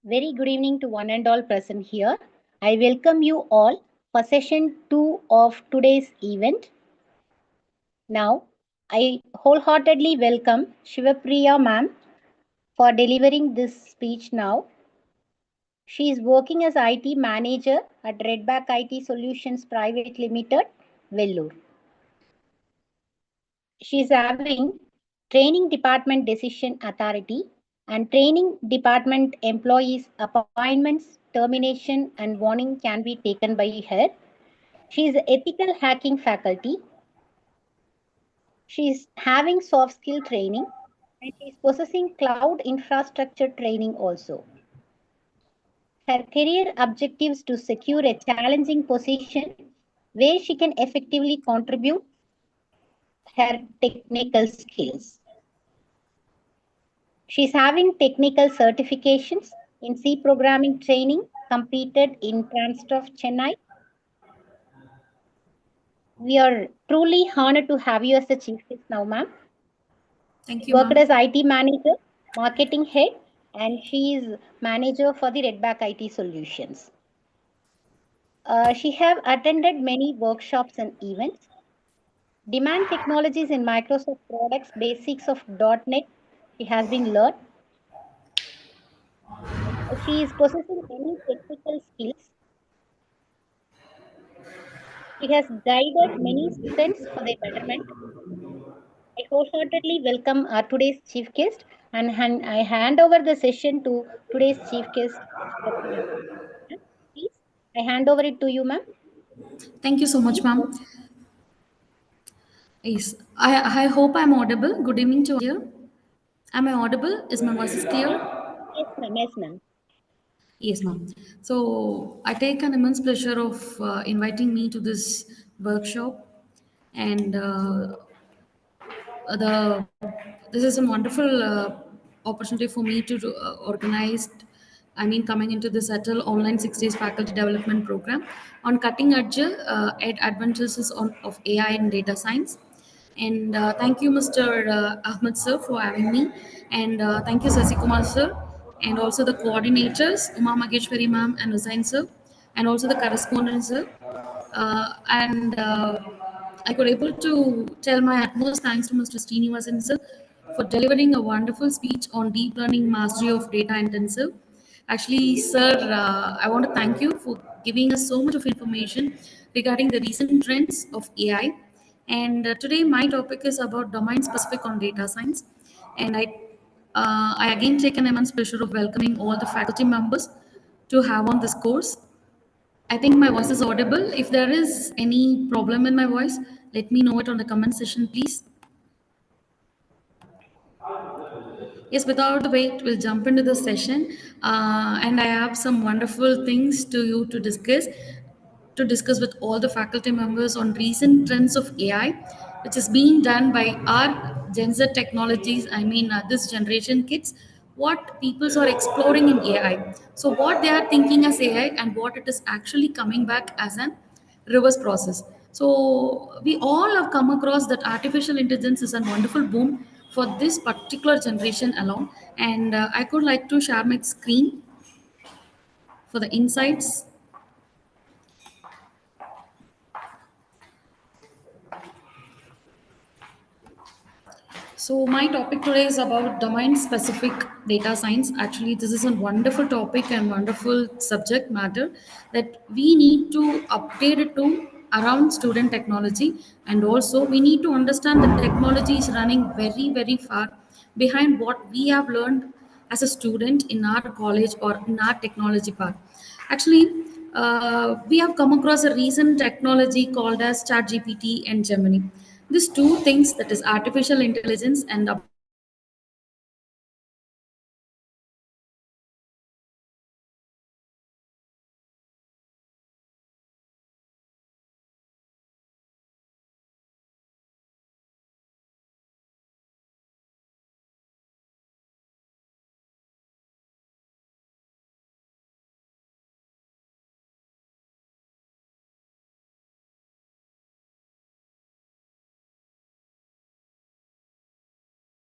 Very good evening to one and all present here. I welcome you all for session 2 of today's event. Now, I wholeheartedly welcome Shivapriya ma'am for delivering this speech now. She is working as IT manager at Redback IT Solutions Private Limited, Vellore. She is having training department decision authority and training department employees appointments, termination and warning can be taken by her. She is ethical hacking faculty. She is having soft skill training and she is possessing cloud infrastructure training also. Her career objectives to secure a challenging position where she can effectively contribute her technical skills. She's having technical certifications in C programming training completed in Transtorf, Chennai. We are truly honored to have you as the chief guest now, ma'am. Thank She you, worked ma'am. as IT manager, marketing head, and she is manager for the Redback IT Solutions. She have attended many workshops and events. Demand technologies in Microsoft products, basics of .NET. She has been learned. She is possessing many technical skills. She has guided many students for their betterment. I wholeheartedly welcome our today's chief guest and I hand over the session to today's chief guest, Shreya. Please, I hand over it to you, ma'am. Thank you so much, Please go. ma'am. Yes, I hope I'm audible. Good evening to you. Am I audible? Is my voice is clear? Yes, ma'am. Yes, ma'am. Yes, ma'am. So I take an immense pleasure of inviting me to this workshop, and the this is a wonderful opportunity for me to organize. I mean, coming into this ATAL online 6 days faculty development program on cutting edge advantages of AI and data science. And thank you, Mr. Ahmed sir, for having me, and thank you, Sasi Kumar sir, and also the coordinators, Uma Mageshwari ma'am and Hussain sir, and also the correspondents sir. And I could able to tell my utmost thanks to Mr. Srinivasan sir for delivering a wonderful speech on deep learning mastery of data intensive. Actually, sir, I want to thank you for giving us so much of information regarding the recent trends of AI. And today my topic is about domain specific on data science. And I again take an immense pleasure of welcoming all the faculty members to have on this course. I think my voice is audible. If there is any problem in my voice, let me know it on the comment section, please. Yes, without the wait, we'll jump into the session. And I have some wonderful things to you to discuss with all the faculty members on recent trends of AI, which is being done by our Gen Z technologies. I mean, this generation kids, what peoples are exploring in AI. So, what they are thinking as AI and what it is actually coming back as an reverse process. So, we all have come across that artificial intelligence is a wonderful boom for this particular generation alone. And I could like to share my screen for the insights. So my topic today is about domain-specific data science. Actually, this is a wonderful topic and wonderful subject matter that we need to update it to around student technology, and also we need to understand that technology is running very, very far behind what we have learned as a student in our college or in our technology part. Actually, we have come across a recent technology called as ChatGPT and Gemini. These two things, that is artificial intelligence and applied intelligence, are actually changing the way we learn and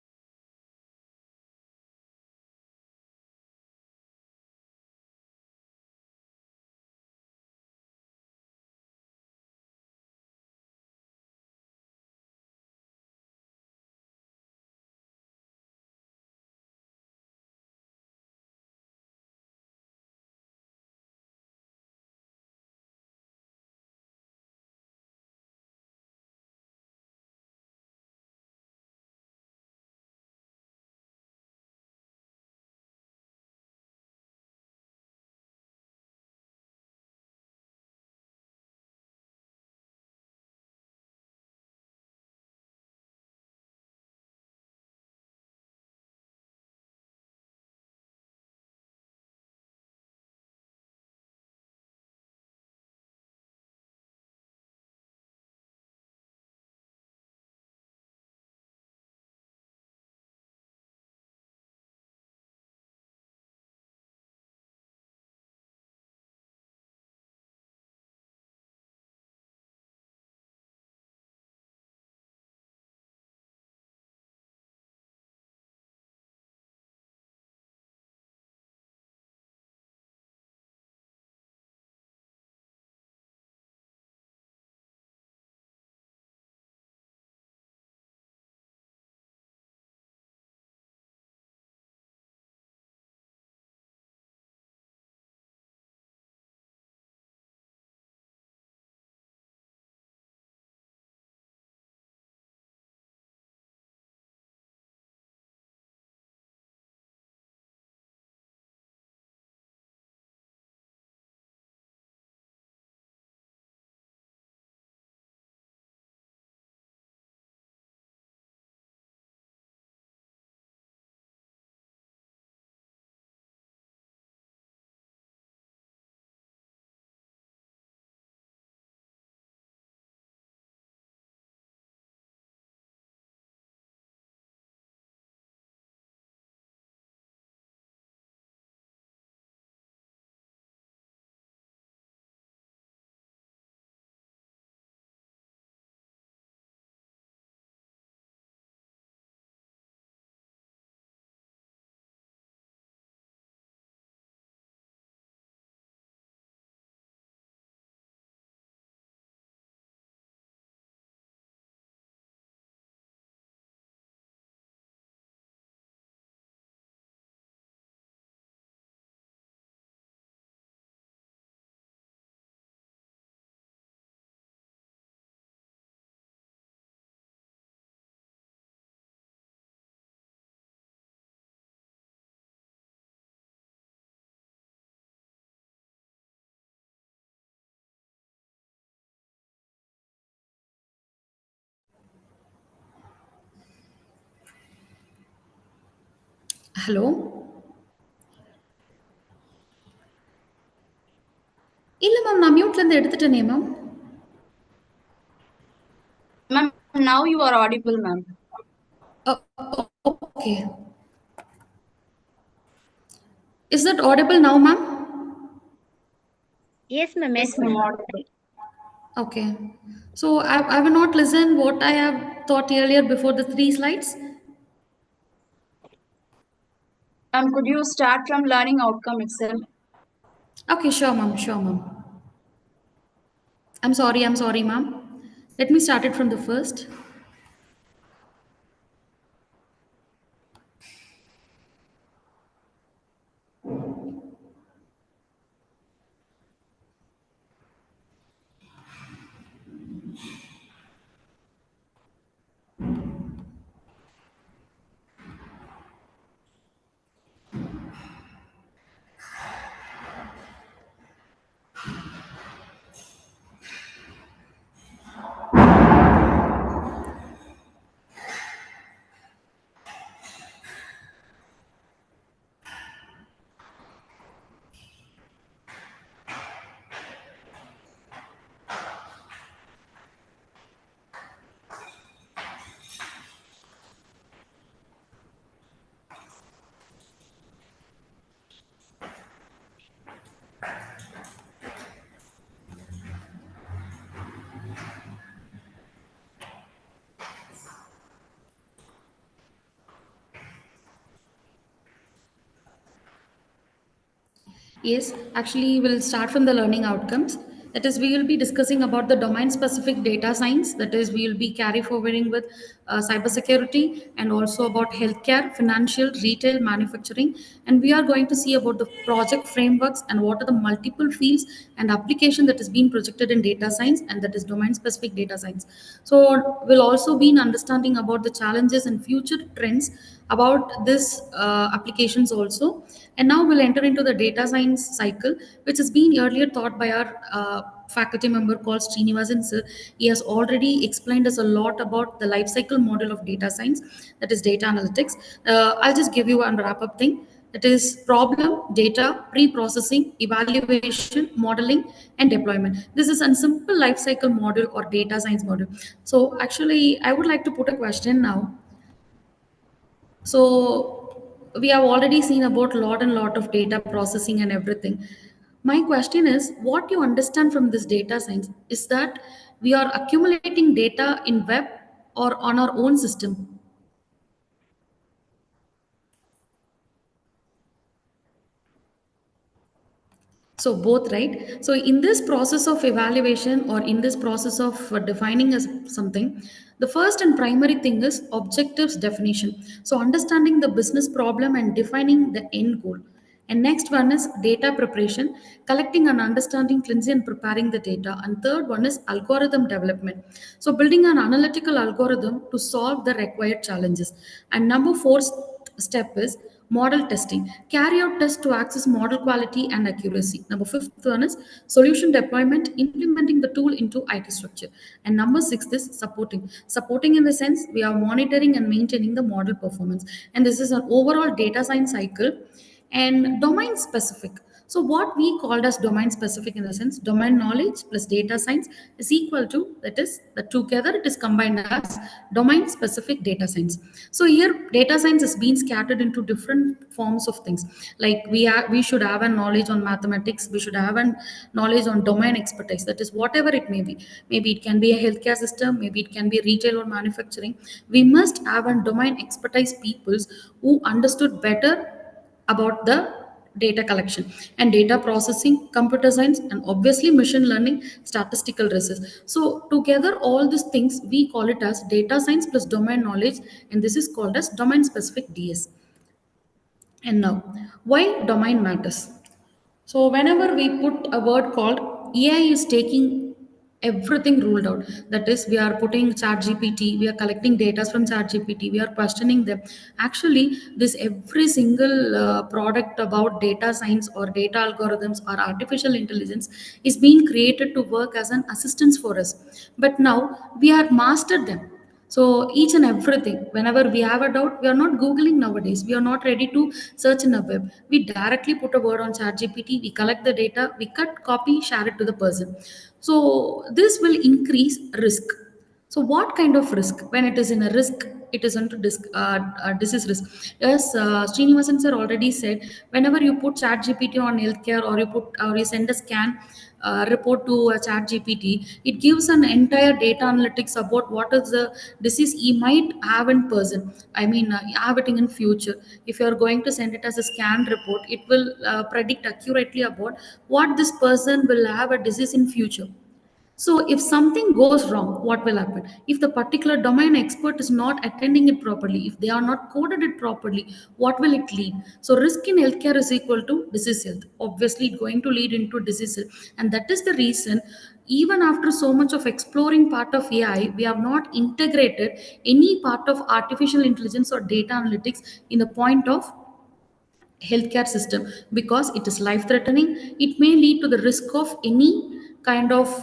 hello. இல்ல ma'am, நான் மியூட்ல இருந்து எடுத்துட்டேனே ma'am. Ma'am, now you are audible, ma'am. Okay. Is that audible now, ma'am? Yes, ma'am. Yes, ma'am, audible. Okay. So I will not listen what I have thought earlier before the 3 slides. Ma'am, could you start from learning outcome itself? Okay, sure, ma'am. Sure, ma'am. I'm sorry, ma'am. Let me start it from the first. Yes, actually, we'll start from the learning outcomes. That is, we will be discussing about the domain-specific data science. That is, we will be carry forwarding with cybersecurity and also about healthcare, financial, retail, manufacturing. And we are going to see about the project frameworks and what are the multiple fields and application that is being projected in data science, and that is domain-specific data science. So we'll also be understanding about the challenges and future trends about this applications also. And now we'll enter into the data science cycle, which has been earlier taught by our faculty member called Srinivasan sir. He has already explained us a lot about the life cycle model of data science, that is data analytics. I'll just give you a wrap up thing. That is problem, data, pre-processing, evaluation, modeling, and deployment. This is a simple life cycle model or data science model. So actually, I would like to put a question now. So we have already seen about lot of data processing and everything. My question is, what you understand from this data science is that we are accumulating data in web or on our own system. So both, right? So in this process of evaluation or in this process of defining as something, the first and primary thing is objectives definition. So understanding the business problem and defining the end goal. And next one is data preparation, collecting and understanding, cleansing and preparing the data. And third one is algorithm development. So building an analytical algorithm to solve the required challenges. And number four step is model testing. Carry out tests to access model quality and accuracy. Number fifth one is solution deployment, implementing the tool into IT structure. And number six is supporting. Supporting in the sense we are monitoring and maintaining the model performance. And this is an overall data science cycle and domain specific. So what we called as domain specific in the sense domain knowledge plus data science is equal to, that is the together it is combined as domain specific data science. So here data science is being scattered into different forms of things, like we should have a knowledge on mathematics, we should have a knowledge on domain expertise, that is whatever it may be. Maybe it can be a healthcare system, maybe it can be retail or manufacturing. We must have a domain expertise peoples who understood better about the data collection and data processing, computer science, and obviously machine learning, statistical research. So together all these things we call it as data science plus domain knowledge, and this is called as domain specific DS. And now, why domain matters? So whenever we put a word called AI is taking everything ruled out. That is, we are putting chat GPT, we are collecting data from chat GPT, we are questioning them. Actually, this every single product about data science or data algorithms or artificial intelligence is being created to work as an assistance for us. But now we are mastered them. So each and everything, whenever we have a doubt, we are not Googling nowadays. We are not ready to search in the web. We directly put a word on ChatGPT, we collect the data, we cut, copy, share it to the person. So this will increase risk. So what kind of risk? When it is in a risk, it is into disease risk. Yes, Srinivasan sir already said, whenever you put ChatGPT on healthcare, or you send a scan report to a ChatGPT, it gives an entire data analytics about what is the disease he might have in person. I mean, have it in future. If you are going to send it as a scan report, it will predict accurately about what this person will have a disease in future. So, if something goes wrong, what will happen? If the particular domain expert is not attending it properly, if they are not coded it properly, what will it lead? So, risk in healthcare is equal to disease health. Obviously, it's going to lead into disease health. And that is the reason, even after so much of exploring part of AI, we have not integrated any part of artificial intelligence or data analytics in the point of healthcare system, because it is life threatening. It may lead to the risk of any kind of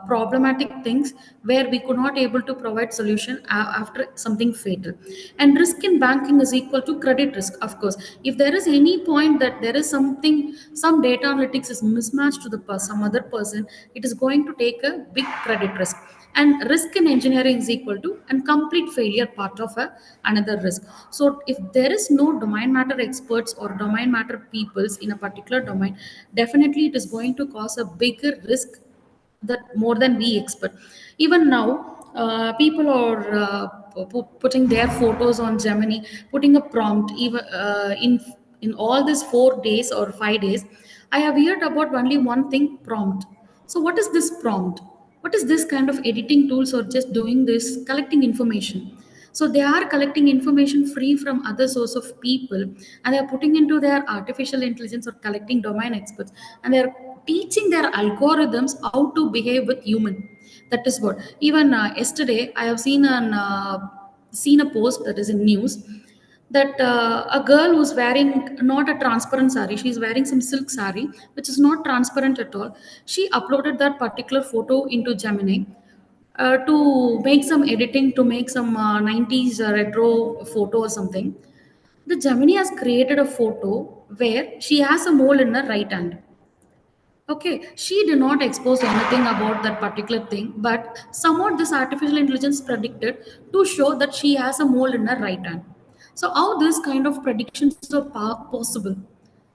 problematic things where we could not able to provide solution after something fatal. And risk in banking is equal to credit risk. Of course, if there is any point that there is something, some data analytics is mismatched to the some other person, it is going to take a big credit risk. And risk in engineering is equal to and complete failure part of another risk. So if there is no domain matter experts or domain matter peoples in a particular domain, definitely it is going to cause a bigger risk that more than we expect. Even now, people are putting their photos on Gemini, putting a prompt. Even in all these 4 days or 5 days, I have heard about only one thing: prompt. So what is this prompt? What is this kind of editing tools, or just doing this collecting information? So they are collecting information free from other source of people, and they are putting into their artificial intelligence or collecting domain experts, and they are teaching their algorithms how to behave with human. That is what. Even yesterday I have seen a post that is in news, that a girl who's wearing not a transparent sari, she's wearing some silk sari which is not transparent at all. She uploaded that particular photo into Gemini to make some editing, to make some 90s retro photo or something. The Gemini has created a photo where she has a mole in her right hand. Okay, she did not expose anything about that particular thing, but somewhat this artificial intelligence predicted to show that she has a mole in her right hand. So, how this kind of predictions are possible?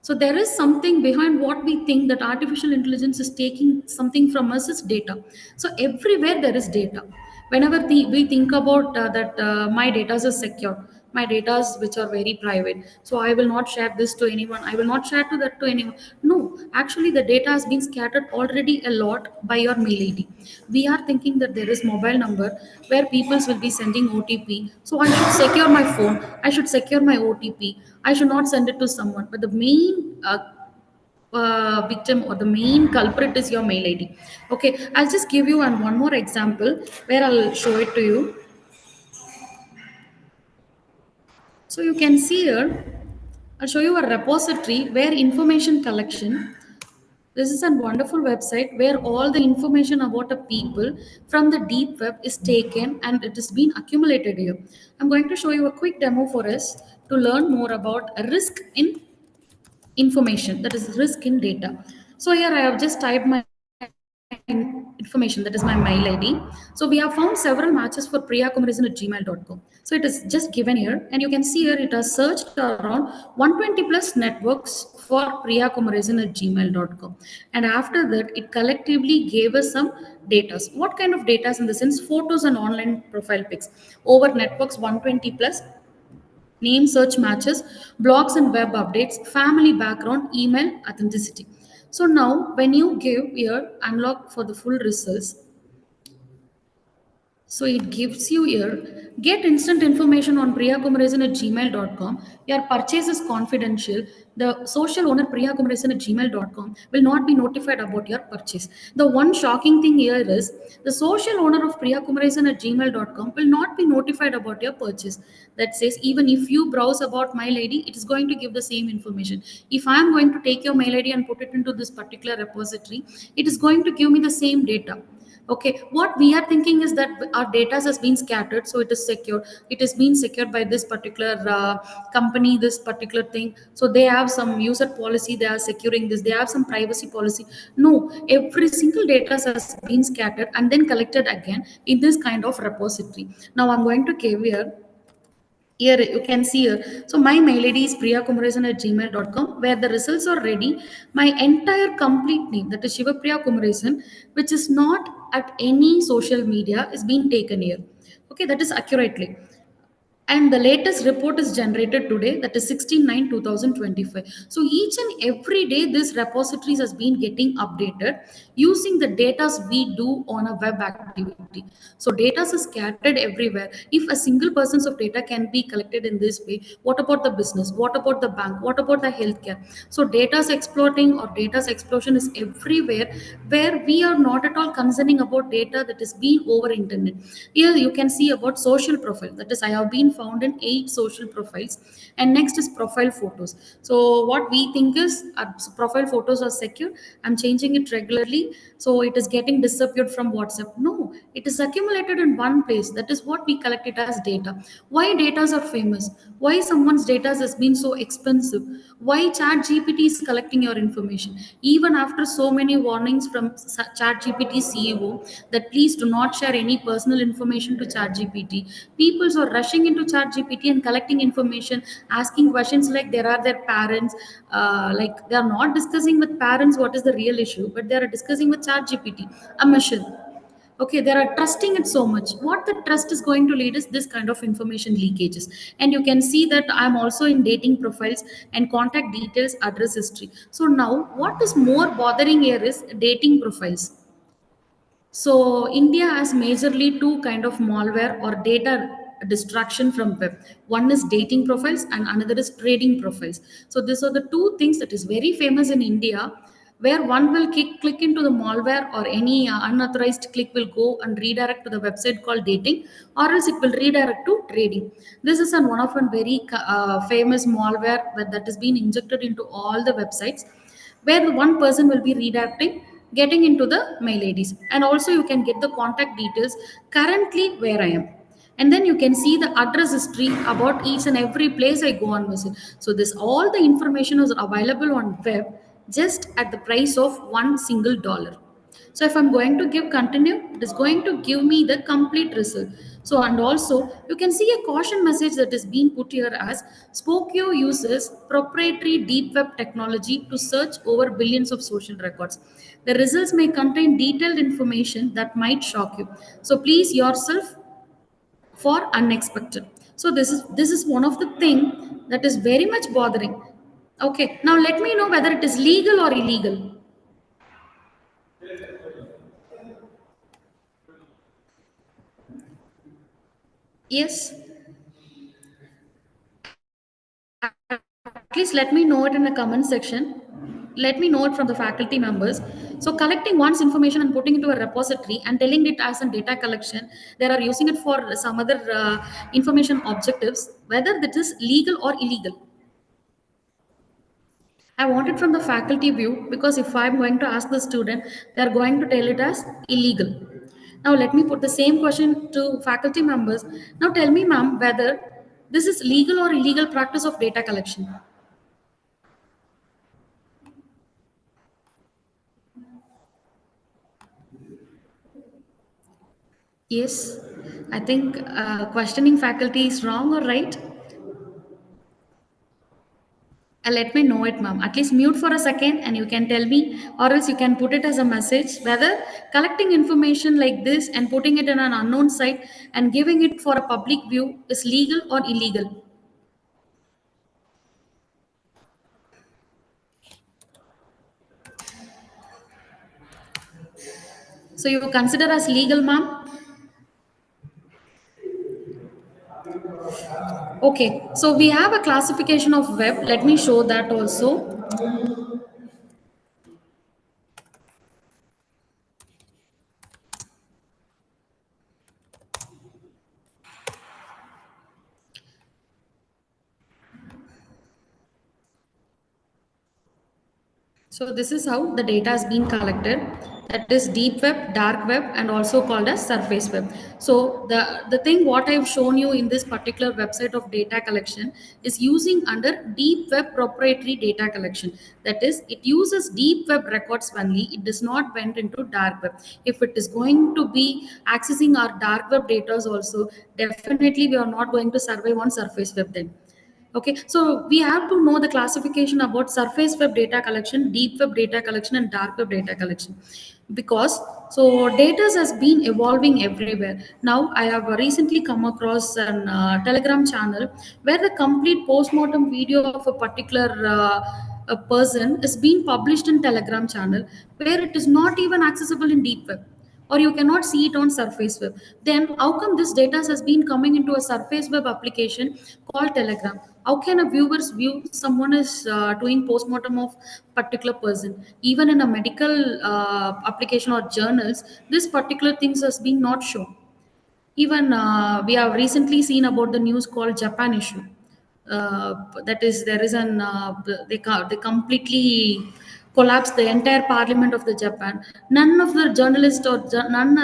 So, there is something behind what we think, that artificial intelligence is taking something from us is data. So, everywhere there is data. Whenever we think about that my data is secure, my data which are very private, so I will not share this to anyone, I will not share to that to anyone. No, actually the data has been scattered already a lot by your mail id. We are thinking that there is mobile number where people will be sending otp, so I should secure my phone, I should secure my otp, I should not send it to someone. But the main victim or the main culprit is your mail id. Okay, I'll just give you one more example where I'll show it to you. So you can see here, I'll show you a repository where information collection. This is a wonderful website where all the information about a people from the deep web is taken and it is being accumulated here. I'm going to show you a quick demo for us to learn more about a risk in information, that is risk in data. So here I have just typed my information, that is my mail id. So we have found several matches for priyakumaresan@gmail.com. So it is just given here, and you can see here it has searched around 120 plus networks for priyakumaresan@gmail.com. And after that it collectively gave us some data. What kind of data? In the sense photos and online profile pics over networks 120 plus, name search matches, blogs and web updates, family background, email, authenticity. So now when you give here unlock for the full results, so it gives you here, get instant information on priyakumaresan@gmail.com. Your purchase is confidential. The social owner priyakumaresan@gmail.com will not be notified about your purchase. The one shocking thing here is the social owner of priyakumaresan@gmail.com will not be notified about your purchase. That says even if you browse about mail ID, it is going to give the same information. If I am going to take your mail ID and put it into this particular repository, it is going to give me the same data. Okay, what we are thinking is that our data has been scattered, so it is secure. It is being secured by this particular company, this particular thing. So they have some user policy, they are securing this, they have some privacy policy. No, every single data has been scattered and then collected again in this kind of repository. Now I'm going to give here you can see here. So my mail id is priyakumaresan@gmail.com, where the results are ready. My entire complete name, that is Shivapriya Kumaresan, which is not at any social media, is being taken here. Okay, that is accurately. And the latest report is generated today, that is 16/9/2025. So each and every day this repositories has been getting updated using the data we do on a web activity. So data is scattered everywhere. If a single person's of data can be collected in this way, what about the business, what about the bank, what about the healthcare? So data's exploiting or data's explosion is everywhere, where we are not at all concerning about data that is being over internet. Here you can see about social profile, that is I have been found in 8 social profiles. And next is profile photos. So what we think is profile photos are secure. I'm changing it regularly, so it is getting disappeared from WhatsApp. No, it is accumulated in one place. That is what we collect it as data. Why data are famous? Why someone's data has been so expensive? Why chat gpt is collecting your information even after so many warnings from chat gpt ceo that please do not share any personal information to chat gpt? People are rushing into chat gpt and collecting information, asking questions like there are their parents, like they are not discussing with parents what is the real issue, but they are discussing with chat gpt, a machine. Okay, they are trusting it so much. What the trust is going to lead is this kind of information leakages. And you can see that I'm also in dating profiles and contact details, address history. So now what is more bothering here is dating profiles. So India has majorly two kind of malware or data distraction from web. One is dating profiles and another is trading profiles. So these are the two things that is very famous in India, where one will click into the malware, or any unauthorized click will go and redirect to the website called dating, or else it will redirect to trading. This is one of a very famous malware that is being injected into all the websites, where one person will be redirecting, getting into the mail IDs. And also you can get the contact details currently where I am. And then you can see the address history about each and every place I go and visit. So this all the information is available on web just at the price of $1 single. So if I'm going to give continue, it is going to give me the complete result. So, and also you can see a caution message that is being put here as Spokio uses proprietary deep web technology to search over billions of social records. The results may contain detailed information that might shock you. So please yourself for unexpected. So this is one of the thing that is very much bothering. Okay, now let me know whether it is legal or illegal. Yes, at least let me know it in the comment section. Let me know it from the faculty members. So collecting one's information and putting it to a repository and telling it as a data collection, they are using it for some other information objectives, whether that is legal or illegal. I want it from the faculty view, because if I'm going to ask the student, they're going to tell it as illegal. Now let me put the same question to faculty members. Now tell me, ma'am, whether this is legal or illegal practice of data collection. Yes, I think questioning faculty is wrong or right. Let me know it, ma'am. At least mute for a second and you can tell me, or else you can put it as a message whether collecting information like this and putting it in an unknown site and giving it for a public view is legal or illegal. So you consider as legal, ma'am? Okay, so we have a classification of web. Let me show that also. So this is how the data has been collected. that is deep web, dark web, and also called as surface web. So the thing what I've shown you in this particular website of data collection is using under deep web proprietary data collection. That is, it uses deep web records only. It does not went into dark web. If it is going to be accessing our dark web data also, definitely we are not going to survive on surface web then. Okay, so we have to know the classification about surface web data collection, deep web data collection, and dark web data collection. Because so data has been evolving everywhere. Now I have recently come across an Telegram channel where the complete postmortem video of a particular a person is being published in Telegram channel where it is not even accessible in deep web, or you cannot see it on surface web. Then how come this data has been coming into a surface web application called Telegram? How can a viewers view someone is doing postmortem of particular person? Even in a medical application or journals, this particular things has been not shown. Even we have recently seen about the news called Japan issue. That is, there is an they completely collapsed the entire parliament of the Japan. None of the journalists or none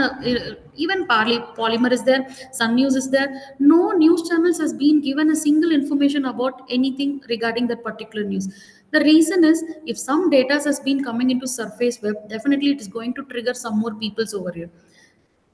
even Polymer is there, Sun News is there. No news channels has been given a single information about anything regarding that particular news. The reason is, if some data has been coming into surface web, definitely it is going to trigger some more peoples over here.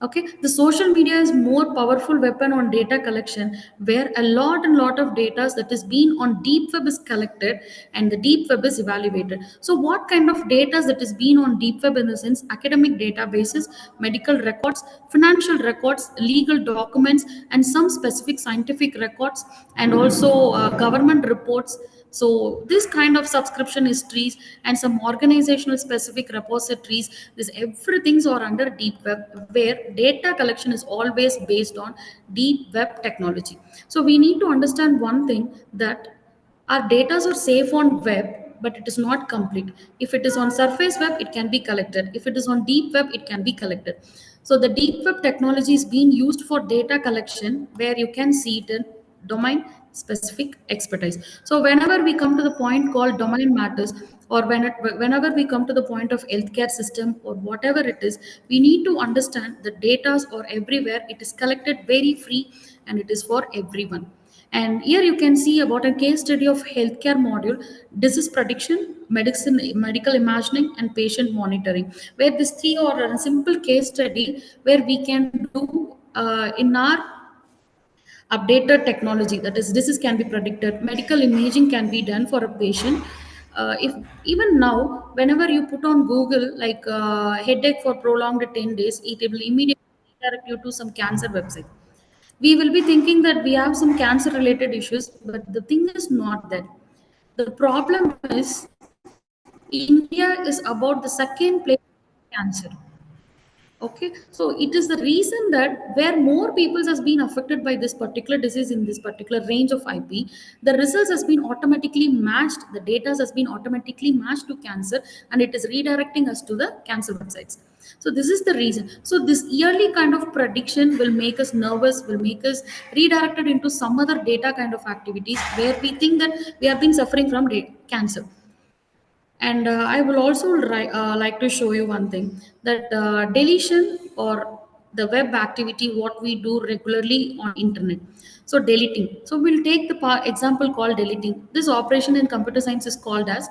Okay, the social media is more powerful weapon on data collection, where a lot and lot of data that is being on deep web is collected and the deep web is evaluated. So what kind of data that is being on deep web? In the sense, academic databases, medical records, financial records, legal documents, and some specific scientific records, and also government reports. So this kind of subscription histories and some organizational specific repositories, this everything's are under deep web, where data collection is always based on deep web technology. So we need to understand one thing, that our data are safe on web, but it is not complete. If it is on surface web, it can be collected. If it is on deep web, it can be collected. So the deep web technology is being used for data collection, where you can see it in domain specific expertise. So whenever we come to the point called domain matters, or whenever we come to the point of healthcare system or whatever it is, we need to understand the data are everywhere. It is collected very free and it is for everyone. And here you can see about a case study of healthcare module, disease prediction, medicine, medical imagining, and patient monitoring, where these three are a simple case study where we can do in our updated technology. That is, disease can be predicted, medical imaging can be done for a patient. If even now, whenever you put on Google like headache for prolonged 10 days, it will immediately redirect you to some cancer website. We will be thinking that we have some cancer related issues, but the thing is not that. The problem is, India is about the second place in cancer. Okay, so it is the reason that where more people has been affected by this particular disease in this particular range of IP, the results has been automatically matched, the data has been automatically matched to cancer, and it is redirecting us to the cancer websites. So this is the reason. So this yearly kind of prediction will make us nervous, will make us redirected into some other data kind of activities where we think that we have been suffering from cancer. And I will also like to show you one thing, that deletion or the web activity, what we do regularly on internet. So deleting. So we'll take the example called deleting. This operation in computer science is called as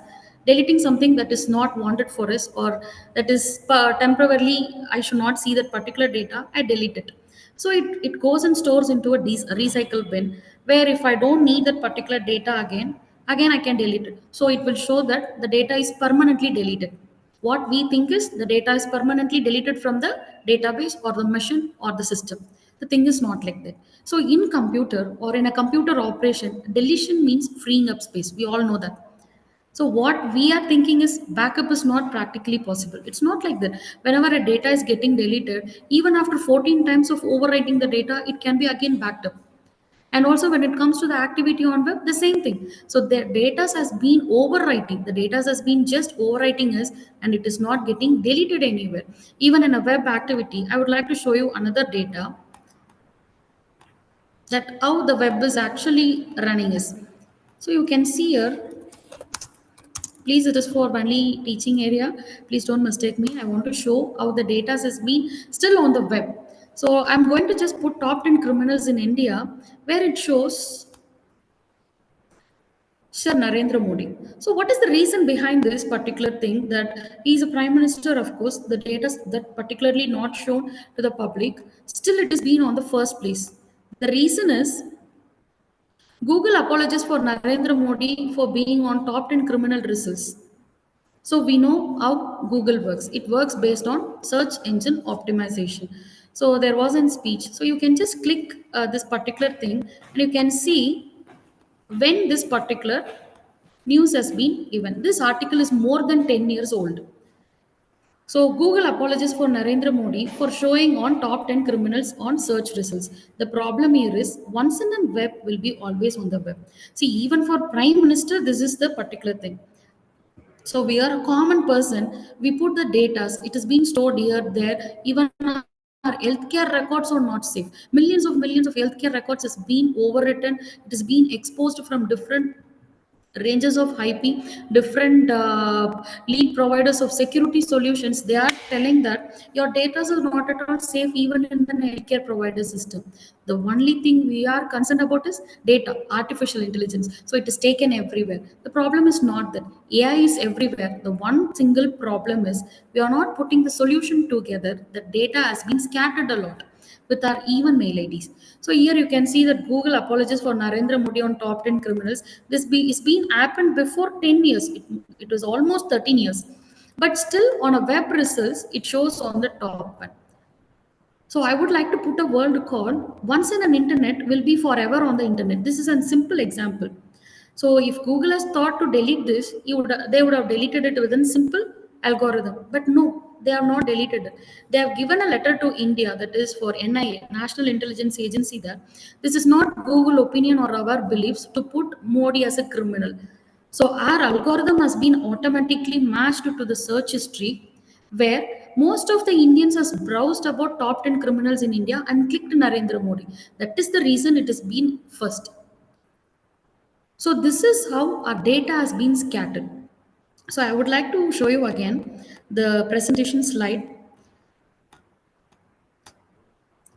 deleting something that is not wanted for us, or that is temporarily, I should not see that particular data, I delete it. So it goes and stores into a recycle bin, where if I don't need that particular data again I can delete it. So it will show that the data is permanently deleted. What we think is the data is permanently deleted from the database or the machine or the system. The thing is not like that. So in computer or in a computer operation, deletion means freeing up space. We all know that. So what we are thinking is backup is not practically possible. It's not like that. Whenever a data is getting deleted, even after 14 times of overwriting the data, it can be again backed up. And also when it comes to the activity on web, the same thing. So the data has been overwriting. The data has been just overwriting us, and it is not getting deleted anywhere. Even in a web activity, I would like to show you another data, that how the web is actually running is. So you can see here, Please, it is for only teaching area. Please don't mistake me. I want to show how the data has been still on the web. So I'm going to just put top 10 criminals in India, where it shows Sir Narendra Modi. So, what is the reason behind this particular thing that he is a prime minister? Of course, the data that particularly not shown to the public, still it is been on the first place. The reason is Google apologizes for Narendra Modi for being on top 10 criminal results. So we know how Google works. It works based on search engine optimization. So there was a speech. So you can just click this particular thing and you can see when this particular news has been given. This article is more than 10 years old. So Google apologizes for Narendra Modi for showing on top 10 criminals on search results. The problem here is once in the web will be always on the web. See, even for Prime Minister, this is the particular thing. So we are a common person. We put the data. It has been stored here, there. Even our healthcare records are not safe. Millions of healthcare records has been overwritten. It has been exposed from different ranges of IP, different lead providers of security solutions. They are telling that your data is not at all safe even in the healthcare provider system. The only thing we are concerned about is data, artificial intelligence. So it is taken everywhere. The problem is not that AI is everywhere. The one single problem is we are not putting the solution together. The data has been scattered a lot with our even mail IDs. So here you can see that Google apologizes for Narendra Modi on top 10 criminals. It's been happened before 10 years. It was almost 13 years. But still on a web results, it shows on the top one. So I would like to put a world call once in an internet will be forever on the internet. This is a simple example. So if Google has thought to delete this, they would have deleted it within simple algorithm. But no, they have not deleted it. They have given a letter to India, that is for NIA, National Intelligence Agency, that this is not Google opinion or our beliefs to put Modi as a criminal. So our algorithm has been automatically matched to the search history where most of the Indians has browsed about top 10 criminals in India and clicked Narendra Modi. That is the reason it has been first. So this is how our data has been scattered. So I would like to show you again the presentation slide.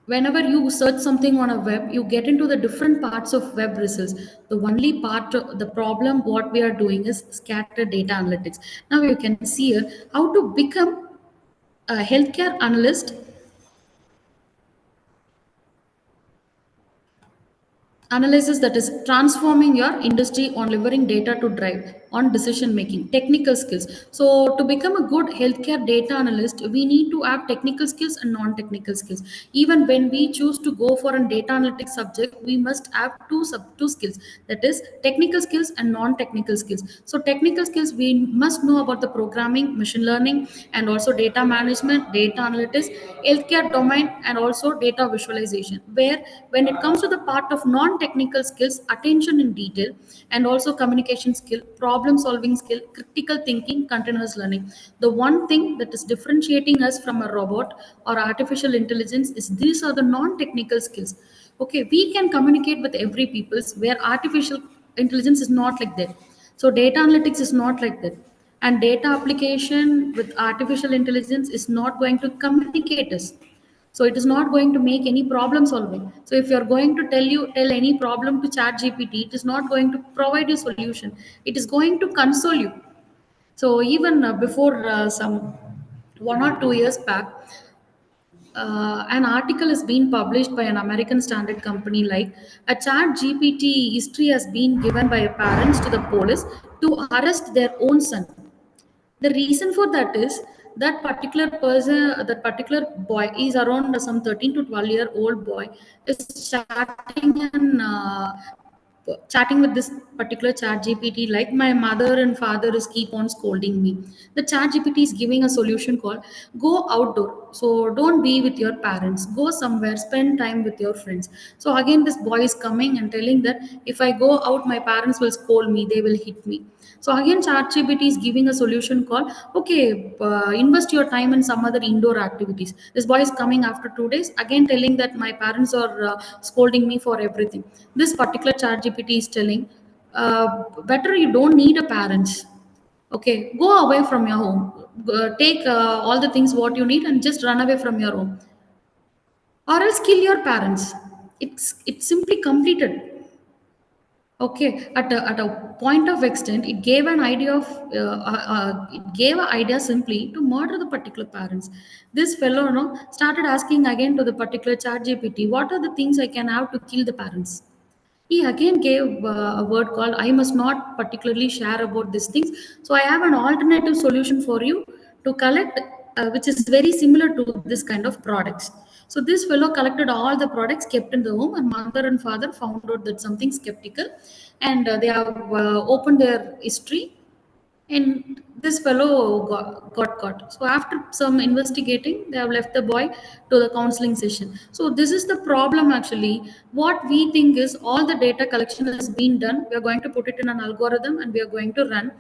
Whenever you search something on a web, you get into the different parts of web results. The only part, the problem what we are doing is scattered data analytics. Now you can see here how to become a healthcare analyst analysis, that is transforming your industry on delivering data to drive on decision making technical skills. So to become a good healthcare data analyst, we need to have technical skills and non-technical skills. Even when we choose to go for a data analytics subject, we must have two skills, that is technical skills and non-technical skills. So technical skills, we must know about the programming, machine learning, and also data management, data analytics, healthcare domain, and also data visualization, where when it comes to the part of non-technical skills, attention in detail, and also communication skill, problem solving skill, critical thinking, continuous learning. The one thing that is differentiating us from a robot or artificial intelligence is these are the non-technical skills. Okay, we can communicate with every people's, where artificial intelligence is not like that. So data analytics is not like that, and data application with artificial intelligence is not going to communicate us. So it is not going to make any problem solving. So if you're going to tell any problem to chat gpt, it is not going to provide you solution. It is going to console you. So even before some 1 or 2 years back, an article has been published by an American standard company like a chat GPT history has been given by parents to the police to arrest their own son. The reason for that is that particular person, that particular boy is around some 13 to 12-year-old boy is chatting with this particular chat gpt, like my mother and father is keep on scolding me. The chat gpt is giving a solution called go outdoor. So don't be with your parents, go somewhere, spend time with your friends. So again this boy is coming and telling that if I go out, my parents will scold me, they will hit me. So again ChatGPT is giving a solution called okay, invest your time in some other indoor activities. This boy is coming after 2 days again telling that my parents are scolding me for everything. This particular ChatGPT is telling better you don't need a parents. Okay, go away from your home. Take all the things what you need and just run away from your home, or else kill your parents. It's simply completed. Okay, at a point of extent, it gave an idea of it gave an idea simply to murder the particular parents. This fellow, started asking again to the particular chat GPT, what are the things I can have to kill the parents? He again gave a word called, I must not particularly share about these things. So I have an alternative solution for you to collect, which is very similar to this kind of products. So this fellow collected all the products kept in the home, and mother and father found out that something skeptical, and they have opened their history, and this fellow got caught. So after some investigating, they have left the boy to the counseling session. So this is the problem actually. What we think is all the data collection has been done. We are going to put it in an algorithm and we are going to run.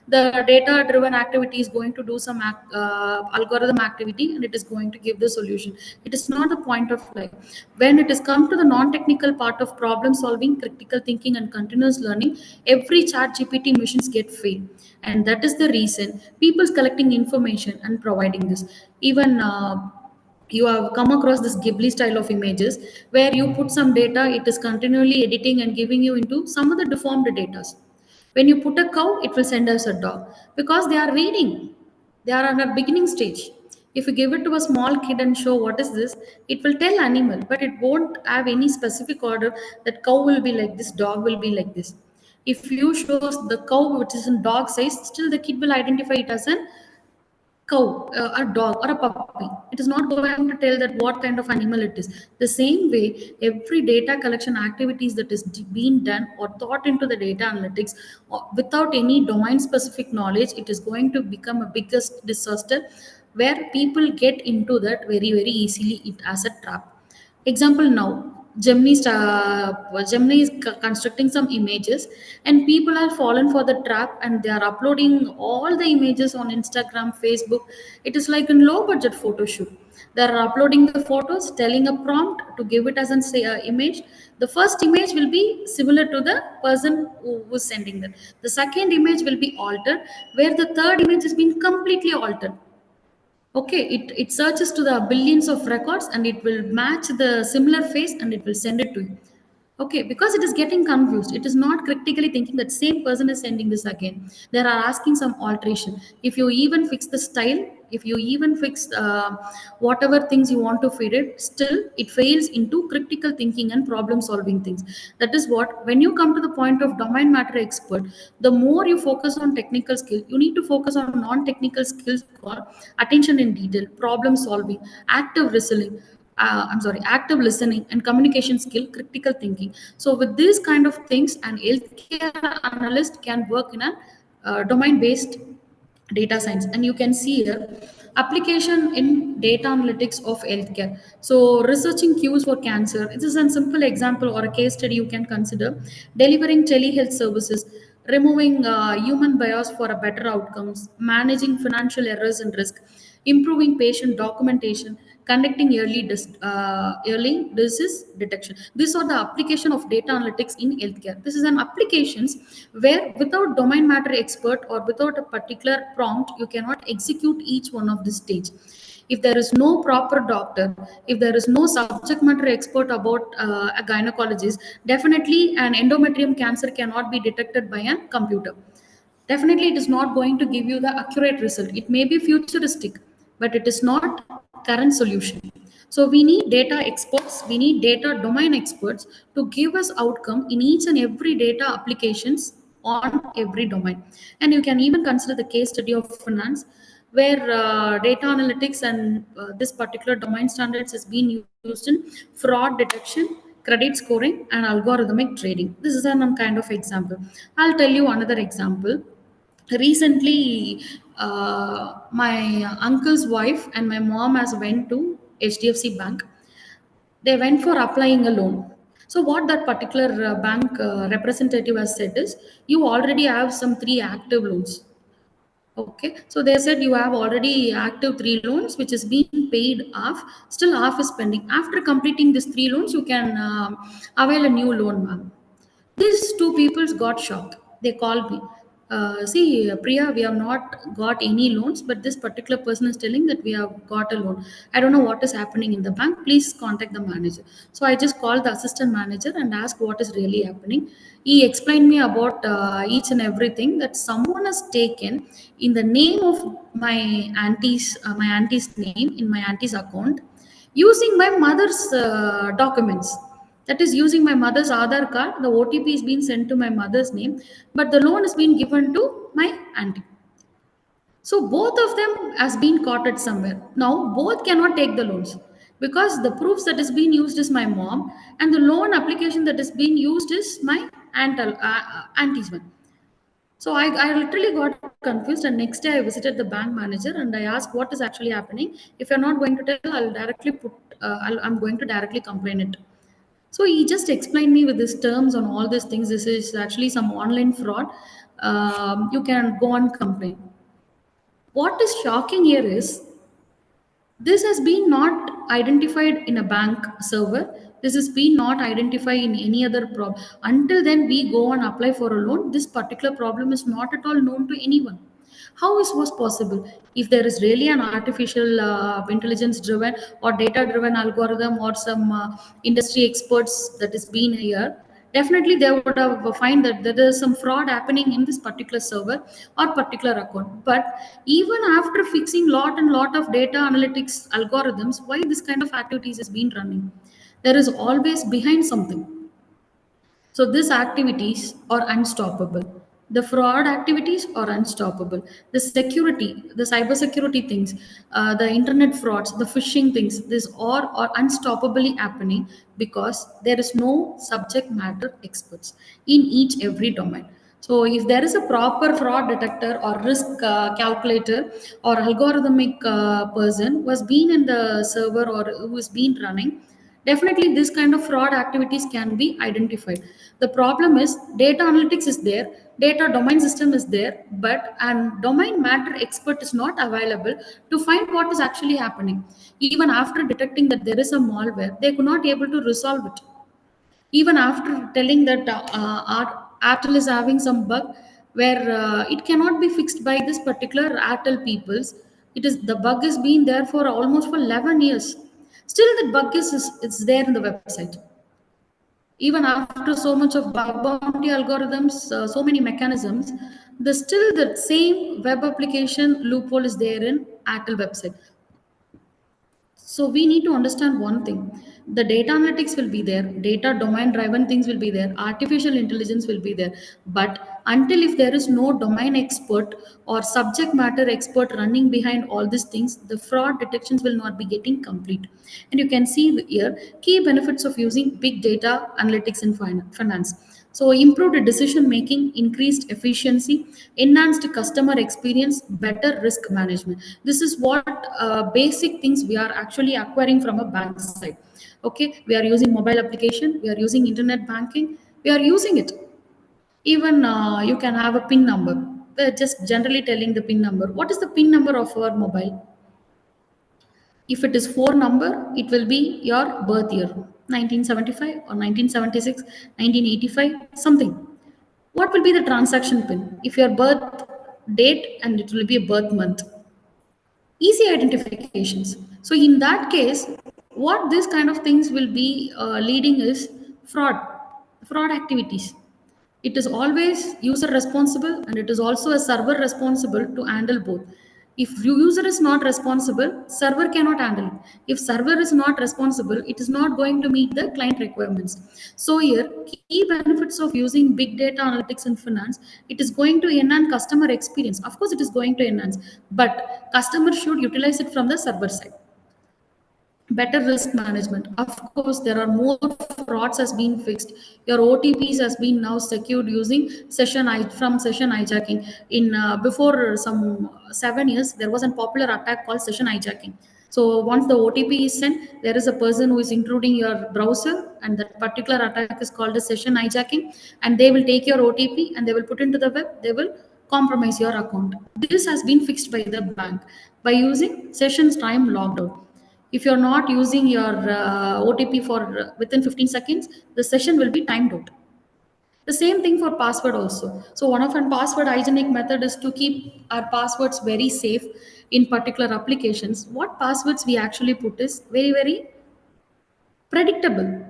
The data driven activity is going to do some algorithm activity, and it is going to give the solution. It is not the point of life. When it is come to the non-technical part of problem solving, critical thinking and continuous learning, every chat GPT missions get failed, and that is the reason people's collecting information and providing this. Even you have come across this ghibli style of images where you put some data, it is continually editing and giving you into some of the deformed data. When you put a cow, it will send us a dog, because they are reading, they are at a beginning stage. If you give it to a small kid and show what is this, it will tell animal, but it won't have any specific order that cow will be like this, dog will be like this. If you show the cow which is in dog size, still the kid will identify it as an cow, a dog, or a puppy. It is not going to tell that what kind of animal it is. The same way, every data collection activities that is being done or thought into the data analytics without any domain specific knowledge, it is going to become a biggest disaster where people get into that very, very easily it as a trap. Example now, Gemini is constructing some images, and people are fallen for the trap, and they are uploading all the images on Instagram, Facebook. It is like a low budget photo shoot. They are uploading the photos, telling a prompt to give it as an image. The first image will be similar to the person who was sending them. The second image will be altered, where the third image has been completely altered. Okay, it searches to the billions of records, and it will match the similar face and it will send it to you. Okay, because it is getting confused. It is not critically thinking that same person is sending this again. They are asking some alteration. If you even fix the style, if you even fix whatever things you want to feed it, still it fails into critical thinking and problem solving things. That is what, when you come to the point of domain matter expert, the more you focus on technical skill, you need to focus on non-technical skills called attention in detail, problem solving, active listening, active listening and communication skill, critical thinking. So with these kind of things, an healthcare analyst can work in a domain based data science. And you can see here application in data analytics of healthcare. So researching cues for cancer, this is a simple example or a case study you can consider. Delivering telehealth services, removing human bias for a better outcomes, managing financial errors and risk, improving patient documentation, conducting early disease detection. These are the application of data analytics in healthcare. This is an applications where without domain matter expert or without a particular prompt, you cannot execute each one of this stage. If there is no proper doctor, if there is no subject matter expert about a gynecologist, definitely an endometrium cancer cannot be detected by a computer. Definitely it is not going to give you the accurate result. It may be futuristic, but it is not current solution. So we need data experts, we need data domain experts to give us outcome in each and every data applications on every domain. And you can even consider the case study of finance, where data analytics and this particular domain standards is being used in fraud detection, credit scoring and algorithmic trading. This is an kind of example. I'll tell you another example. Recently, my uncle's wife and my mom has went to HDFC Bank. They went for applying a loan. So what that particular bank representative has said is, you already have some 3 active loans. Okay, so they said you have already active 3 loans which is being paid off, still half is pending. After completing these 3 loans, you can avail a new loan, ma'am. These two people got shocked. They called me. See, Priya, we have not got any loans, but this particular person is telling that we have got a loan. I don't know what is happening in the bank. Please contact the manager. So I just called the assistant manager and asked what is really happening. He explained me about each and everything, that someone has taken in the name of my auntie's name in my auntie's account, using my mother's documents. That is, using my mother's Aadhaar card. The OTP is being sent to my mother's name, but the loan is being given to my auntie. So both of them has been caught at somewhere. Now both cannot take the loans because the proofs that is being used is my mom, and the loan application that is being used is my auntie's one. So I literally got confused, and next day I visited the bank manager and I asked what is actually happening. If you're not going to tell, I'll directly I'm going to directly complain it. So he just explained me with his terms on all these things. This is actually some online fraud. You can go and complain. What is shocking here is this has been not identified in a bank server. This has been not identified in any other problem. Until then, we go and apply for a loan. This particular problem is not at all known to anyone. How is was possible? If there is really an artificial intelligence driven or data driven algorithm or some industry experts that is being here, definitely they would have find that there is some fraud happening in this particular server or particular account. But even after fixing lot and lot of data analytics algorithms, why this kind of activities is being running? There is always behind something. So these activities are unstoppable. The fraud activities are unstoppable. The security, the cyber security things, the internet frauds, the phishing things, these all are unstoppably happening because there is no subject matter experts in each every domain. So if there is a proper fraud detector or risk calculator or algorithmic person who has been in the server or who has been running, definitely this kind of fraud activities can be identified. The problem is data analytics is there, data domain system is there, but an domain matter expert is not available to find what is actually happening. Even after detecting that there is a malware, they could not able to resolve it. Even after telling that our ATAL is having some bug where it cannot be fixed by this particular ATAL peoples, it is the bug has been there for almost for 11 years. Still, the bug is it's there in the website. Even after so much of bug bounty algorithms, so many mechanisms, the still the same web application loophole is there in ATAL website. So we need to understand one thing. The data analytics will be there, data domain driven things will be there, artificial intelligence will be there. But until if there is no domain expert or subject matter expert running behind all these things, the fraud detections will not be getting complete. And you can see here key benefits of using big data analytics in finance. So improved decision making, increased efficiency, enhanced customer experience, better risk management. This is what basic things we are actually acquiring from a bank side. Okay, we are using mobile application, we are using internet banking, we are using it. Even you can have a PIN number. We're just generally telling the PIN number. What is the PIN number of our mobile? If it is four number, it will be your birth year, 1975 or 1976, 1985, something. What will be the transaction pin? If your birth date and it will be a birth month. Easy identifications. So in that case, what this kind of things will be leading is fraud activities. It is always user responsible and it is also a server responsible to handle both. If user is not responsible, server cannot handle it. If server is not responsible, it is not going to meet the client requirements. So here key benefits of using big data analytics in finance, it is going to enhance customer experience. Of course it is going to enhance, but customer should utilize it from the server side. Better risk management. Of course, there are more frauds has been fixed. Your OTPs has been now secured using session hijacking. In before some 7 years, there was a popular attack called session hijacking. So once the OTP is sent, there is a person who is intruding your browser, and that particular attack is called a session hijacking. And they will take your OTP and they will put into the web. They will compromise your account. This has been fixed by the bank by using sessions time logged out. If you're not using your OTP for within 15 seconds, the session will be timed out. The same thing for password also. So one of an password hygienic method is to keep our passwords very safe in particular applications. What passwords we actually put is very, very predictable.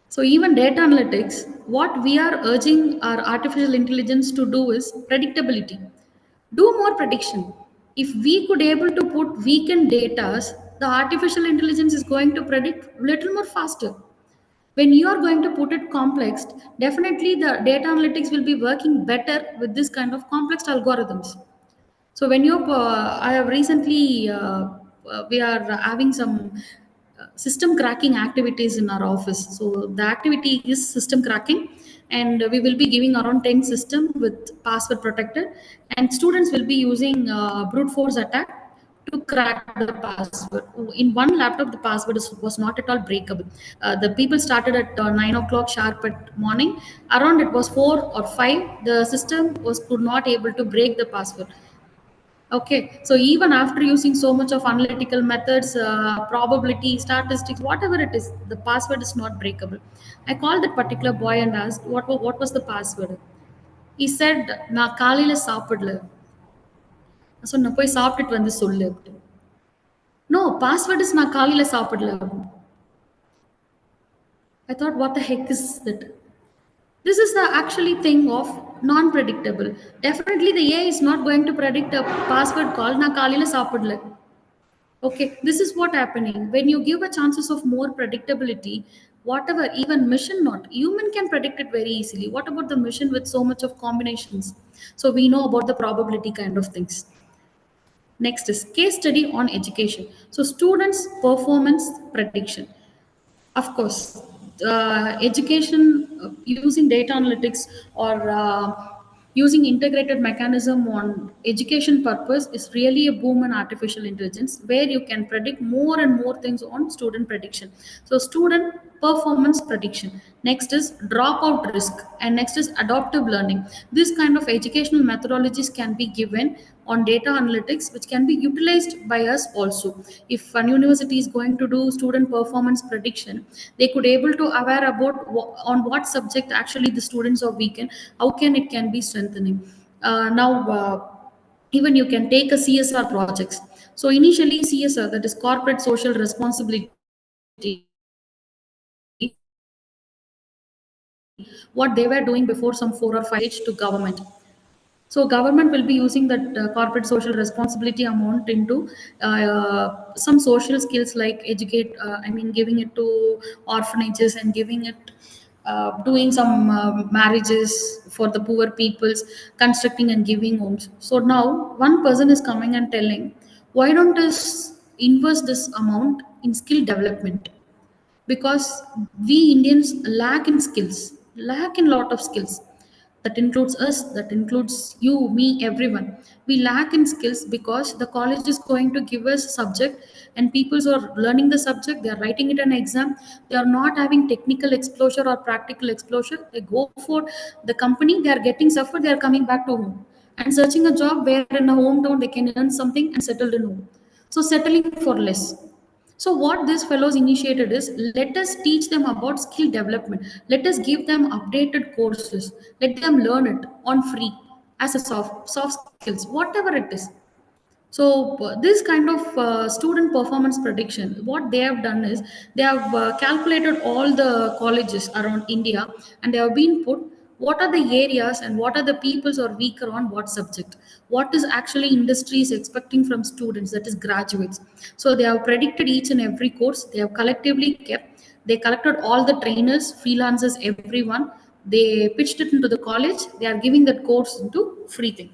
So even data analytics, what we are urging our artificial intelligence to do is predictability. Do more prediction. If we could able to put weekend data, the artificial intelligence is going to predict little more faster. When you are going to put it complex, definitely the data analytics will be working better with this kind of complex algorithms. So when you, I have recently, we are having some system cracking activities in our office. So the activity is system cracking, and we will be giving around 10 system with password protected, and students will be using brute force attack to crack the password. In one laptop, the password was not at all breakable. The people started at 9 o'clock sharp at morning. Around it was 4 or 5. The system was could not able to break the password. Okay, so even after using so much of analytical methods, probability, statistics, whatever it is, the password is not breakable. I called that particular boy and asked, what was the password? He said, நான் காலையில சாப்பிடல. So நான் போய் சாப்பிட்டுட்டு வந்து சொல்லு. No, password is நான் காலையில சாப்பிடல. I thought, what the heck is that? This is the actually thing of non-predictable. Definitely the AI is not going to predict a password call நான் காலையில சாப்பிடல. Okay, this is what happening. When you give a chances of more predictability, whatever, even mission not, human can predict it very easily. What about the mission with so much of combinations? So we know about the probability kind of things. Next is case study on education. So students' performance prediction. Of course, education using data analytics or using integrated mechanism on education purpose is really a boom in artificial intelligence where you can predict more and more things on student prediction. So student performance prediction. Next is dropout risk, and next is adaptive learning. This kind of educational methodologies can be given on data analytics, which can be utilized by us also. If an university is going to do student performance prediction, they could able to aware about on what subject actually the students are weak in, how can it can be strengthening. Now even you can take a CSR projects. So initially CSR, that is corporate social responsibility, what they were doing before some 4 or 5 to government. So government will be using that corporate social responsibility amount into some social skills like educate. I mean, giving it to orphanages and giving it, doing some marriages for the poor peoples, constructing and giving homes. So now one person is coming and telling, why don't us invest this amount in skill development? Because we Indians lack in skills, lack in lot of skills. That includes us, that includes you, me, everyone. We lack in skills because the college is going to give us a subject and people are learning the subject, they are writing it an exam, they are not having technical exposure or practical exposure. They go for the company, they are getting suffer, they are coming back to home and searching a job where in a hometown they can earn something and settled in home. So settling for less. So what these fellows initiated is, let us teach them about skill development. Let us give them updated courses. Let them learn it on free as a soft skills, whatever it is. So this kind of student performance prediction, what they have done is they have calculated all the colleges around India, and they have been put what are the areas and what are the peoples are weaker on what subject, what is actually industry is expecting from students, that is graduates. So they have predicted each and every course. They have collectively kept. They collected all the trainers, freelancers, everyone. They pitched it into the college. They are giving that course into free thing.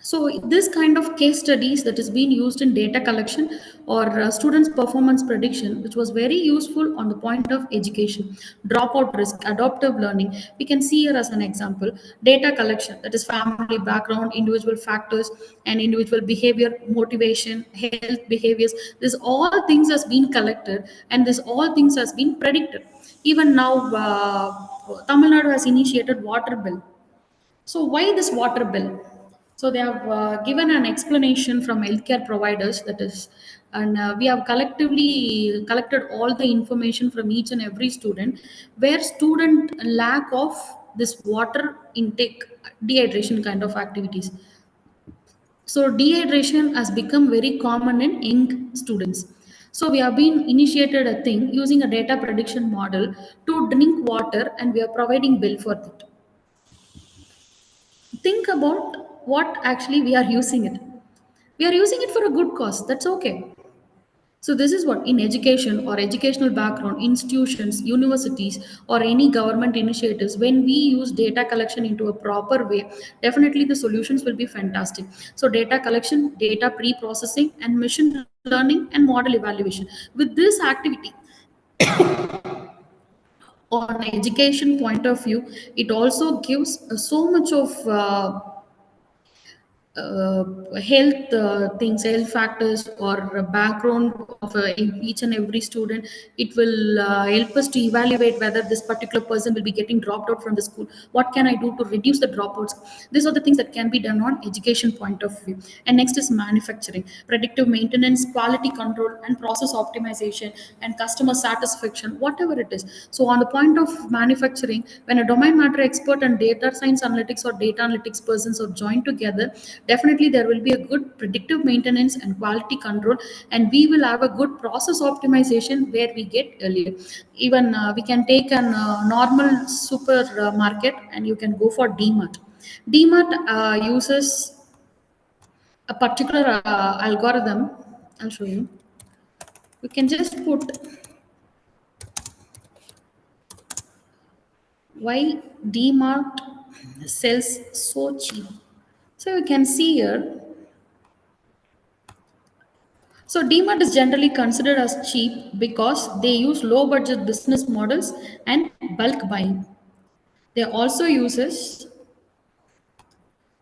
So this kind of case studies that is being used in data collection or students performance prediction, which was very useful on the point of education, dropout risk, adaptive learning. We can see here as an example, data collection, that is family background, individual factors and individual behavior, motivation, health behaviors. This all things has been collected and this all things has been predicted. Even now, Tamil Nadu has initiated water bill. So why this water bill? So they have given an explanation from healthcare providers, that is, and we have collectively collected all the information from each and every student, where student lack of this water intake, dehydration kind of activities. So dehydration has become very common in young students. So we have been initiated a thing using a data prediction model to drink water, and we are providing bill for that. Think about what actually we are using it. We are using it for a good cause. That's okay. So this is what, in education or educational background, institutions, universities, or any government initiatives, when we use data collection into a proper way, definitely the solutions will be fantastic. So data collection, data pre-processing, and machine learning and model evaluation. With this activity, on education point of view, it also gives so much of uh, health things, health factors, or a background of each and every student. It will help us to evaluate whether this particular person will be getting dropped out from the school. What can I do to reduce the dropouts? These are the things that can be done on education point of view. And next is manufacturing, predictive maintenance, quality control, and process optimization, and customer satisfaction, whatever it is. So on the point of manufacturing, when a domain matter expert and data science analytics or data analytics persons are joined together, definitely there will be a good predictive maintenance and quality control, and we will have a good process optimization where we get earlier. Even we can take an normal supermarket, and you can go for DMart. DMart uses a particular algorithm. I'll show you. We can just put why DMart sells so cheap. So you can see here. So DMart is generally considered as cheap because they use low budget business models and bulk buying. They also uses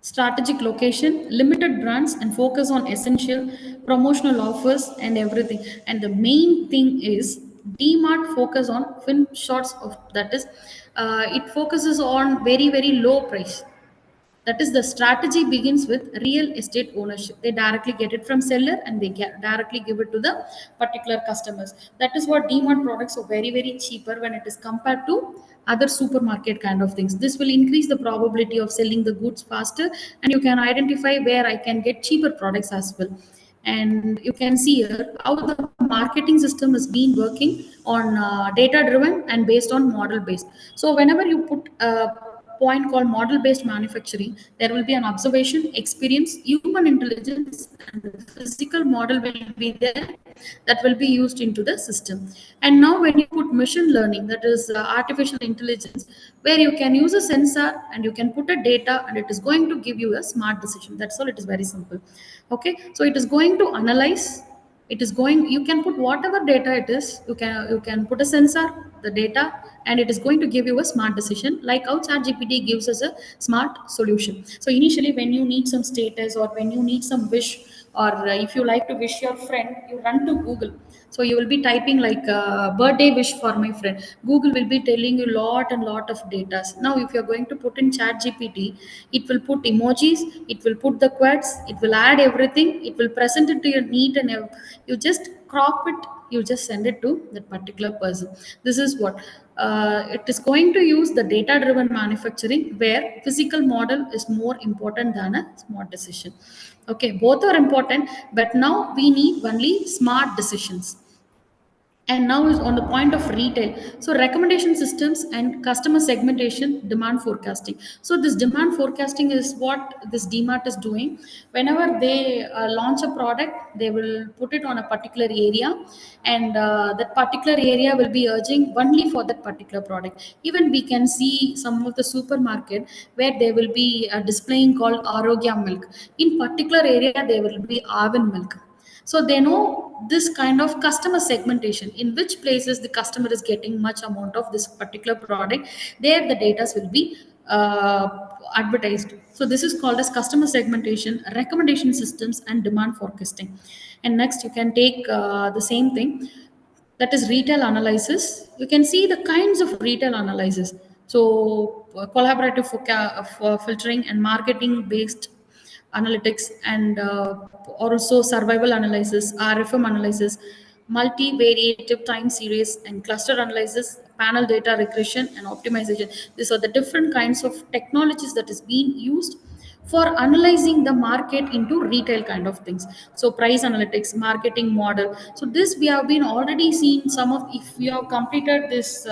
strategic location, limited brands, and focus on essential promotional offers and everything. And the main thing is DMart focus on film shots of, that is, it focuses on very low price. That is, the strategy begins with real estate ownership. They directly get it from seller, and they directly give it to the particular customers. That is what DMart products are very cheaper when it is compared to other supermarket kind of things. This will increase the probability of selling the goods faster, and you can identify where I can get cheaper products as well. And you can see here how the marketing system is being working on data driven and based on model based. So whenever you put a point called model based manufacturing, there will be an observation, experience, human intelligence, and physical model will be there, that will be used into the system. And now when you put machine learning, that is artificial intelligence, where you can use a sensor and you can put a data, and it is going to give you a smart decision. That's all. It is very simple. Okay, so it is going to analyze, it is going, you can put whatever data it is, you can put a sensor, the data, and it is going to give you a smart decision, like how ChatGPT gives us a smart solution. So initially, when you need some status, or when you need some wish, or if you like to wish your friend, you run to Google. So you will be typing like birthday wish for my friend. Google will be telling you lot and lot of data. Now if you're going to put in ChatGPT, it will put emojis, it will put the quotes, it will add everything, it will present it to your need, and you just crop it, you just send it to that particular person. This is what it is going to use the data driven manufacturing, where physical model is more important than a smart decision. Okay, both are important, but now we need only smart decisions. And now is on the point of retail. So recommendation systems and customer segmentation, demand forecasting. So this demand forecasting is what this DMart is doing. Whenever they launch a product, they will put it on a particular area, and that particular area will be urging only for that particular product. Even we can see some of the supermarket where they will be displaying called Arogya milk. In particular area, there will be Arvin milk. So they know this kind of customer segmentation, in which places the customer is getting much amount of this particular product, there the data will be advertised. So this is called as customer segmentation, recommendation systems, and demand forecasting. And next you can take the same thing, that is retail analysis. You can see the kinds of retail analysis. So collaborative for filtering and marketing based analytics, and also survival analysis, RFM analysis, multivariative time series, and cluster analysis, panel data regression, and optimization. These are the different kinds of technologies that is being used for analyzing the market into retail kind of things. So price analytics, marketing model. So this we have been already seen some of, if you have completed this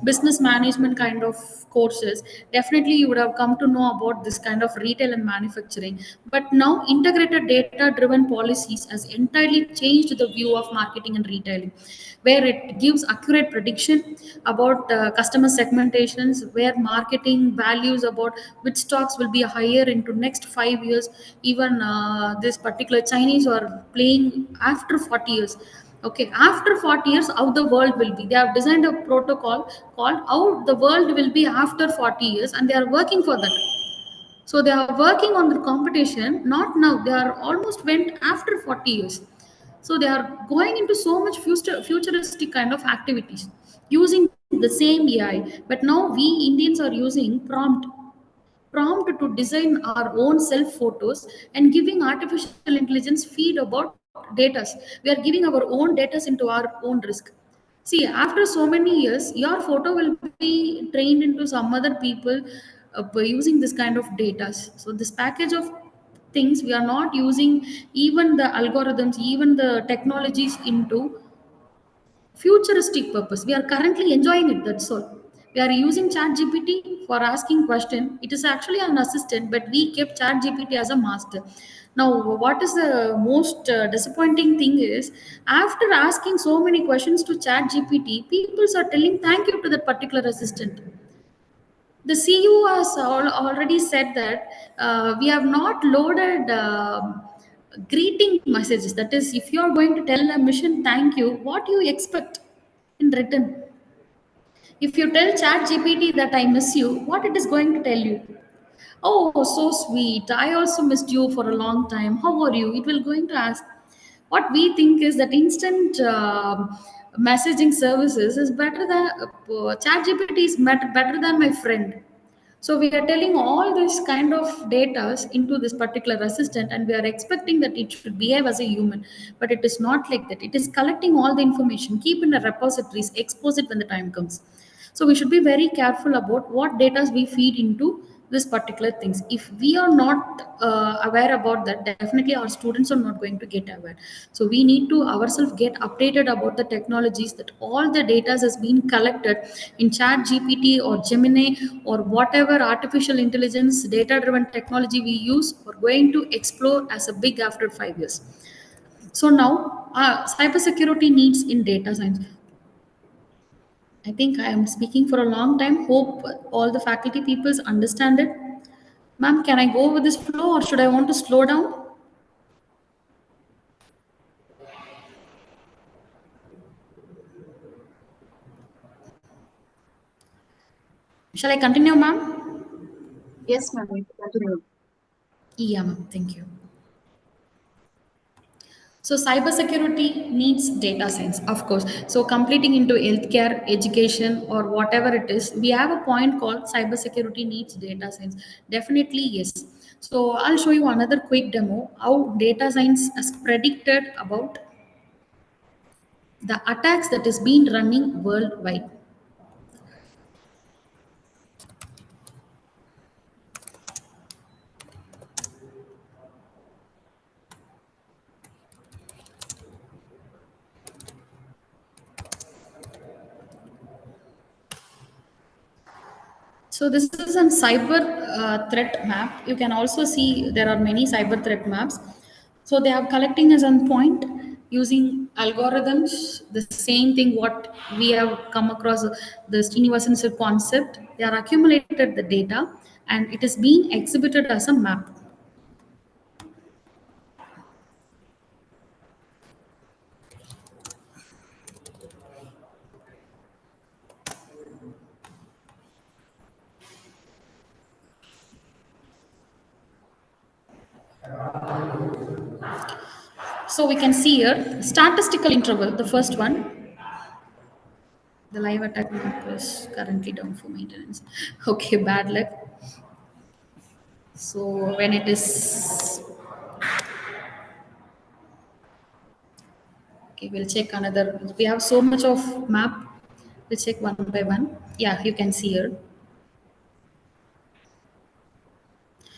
business management kind of courses, definitely you would have come to know about this kind of retail and manufacturing. But now integrated data driven policies has entirely changed the view of marketing and retailing, where it gives accurate prediction about customer segmentations, where marketing values about which stocks will be higher into next 5 years. Even this particular Chinese are playing after 40 years. Okay, after 40 years, how the world will be. They have designed a protocol called how the world will be after 40 years, and they are working for that. So they are working on the competition, not now. They are almost went after 40 years. So they are going into so much futuristic kind of activities using the same AI. But now we Indians are using prompt to design our own self photos and giving artificial intelligence feed about data. We are giving our own data into our own risk. See, after so many years, your photo will be trained into some other people by using this kind of data. So this package of things, we are not using even the algorithms, even the technologies into futuristic purpose. We are currently enjoying it. That's all. We are using Chat GPT for asking question. It is actually an assistant, but we kept Chat GPT as a master. Now, what is the most disappointing thing is, after asking so many questions to Chat GPT, people are telling thank you to that particular assistant. The CU has already said that we have not loaded greeting messages. That is, if you are going to tell a mission thank you, what you expect in return? If you tell Chat GPT that I miss you, what it is going to tell you? Oh, so sweet. I also missed you for a long time. How are you? It will going to ask. What we think is that instant messaging services is better than Chat GPT is better than my friend. So we are telling all this kind of data into this particular assistant, and we are expecting that it should behave as a human, but it is not like that. It is collecting all the information, keep in the repositories, expose it when the time comes. So we should be very careful about what data we feed into this particular things. If we are not aware about that, definitely our students are not going to get aware. So we need to ourselves get updated about the technologies, that all the data has been collected in Chat GPT or Gemini or whatever artificial intelligence data driven technology we use, are going to explore as a big after 5 years. So now cybersecurity needs in data science. I think I am speaking for a long time. Hope all the faculty peoples understand it. Ma'am, can I go with this flow or should I want to slow down? Shall I continue, ma'am? Yes, ma'am. You can continue. Yeah, ma'am. Thank you. So cybersecurity needs data science, of course. So completing into healthcare, education, or whatever it is, we have a point called cybersecurity needs data science. Definitely yes. So I'll show you another quick demo how data science has predicted about the attacks that is being running worldwide. So this is a cyber threat map. You can also see there are many cyber threat maps. So they are collecting as on point using algorithms. The same thing what we have come across this universal concept. They are accumulated the data and it is being exhibited as a map. So we can see here statistical interval. The first one, the live attack map is currently down for maintenance. Okay, bad luck. So when it is, okay, we'll check another. We have so much of map. We'll check one by one. Yeah, you can see here.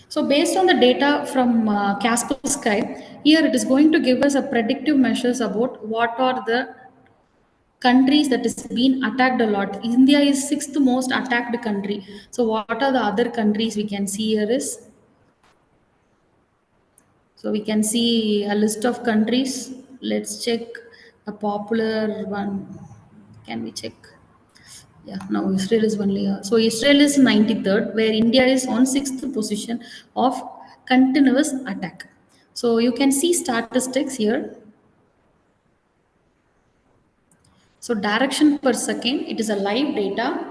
So based on the data from Casper Sky, here it is going to give us a predictive measures about what are the countries that is being attacked a lot. India is sixth most attacked country. So what are the other countries we can see here is, so we can see a list of countries. Let's check a popular one. Can we check? Yeah, now Israel is only. So Israel is 93rd, where India is on sixth position of continuous attack. So you can see statistics here. So direction per second, it is a live data,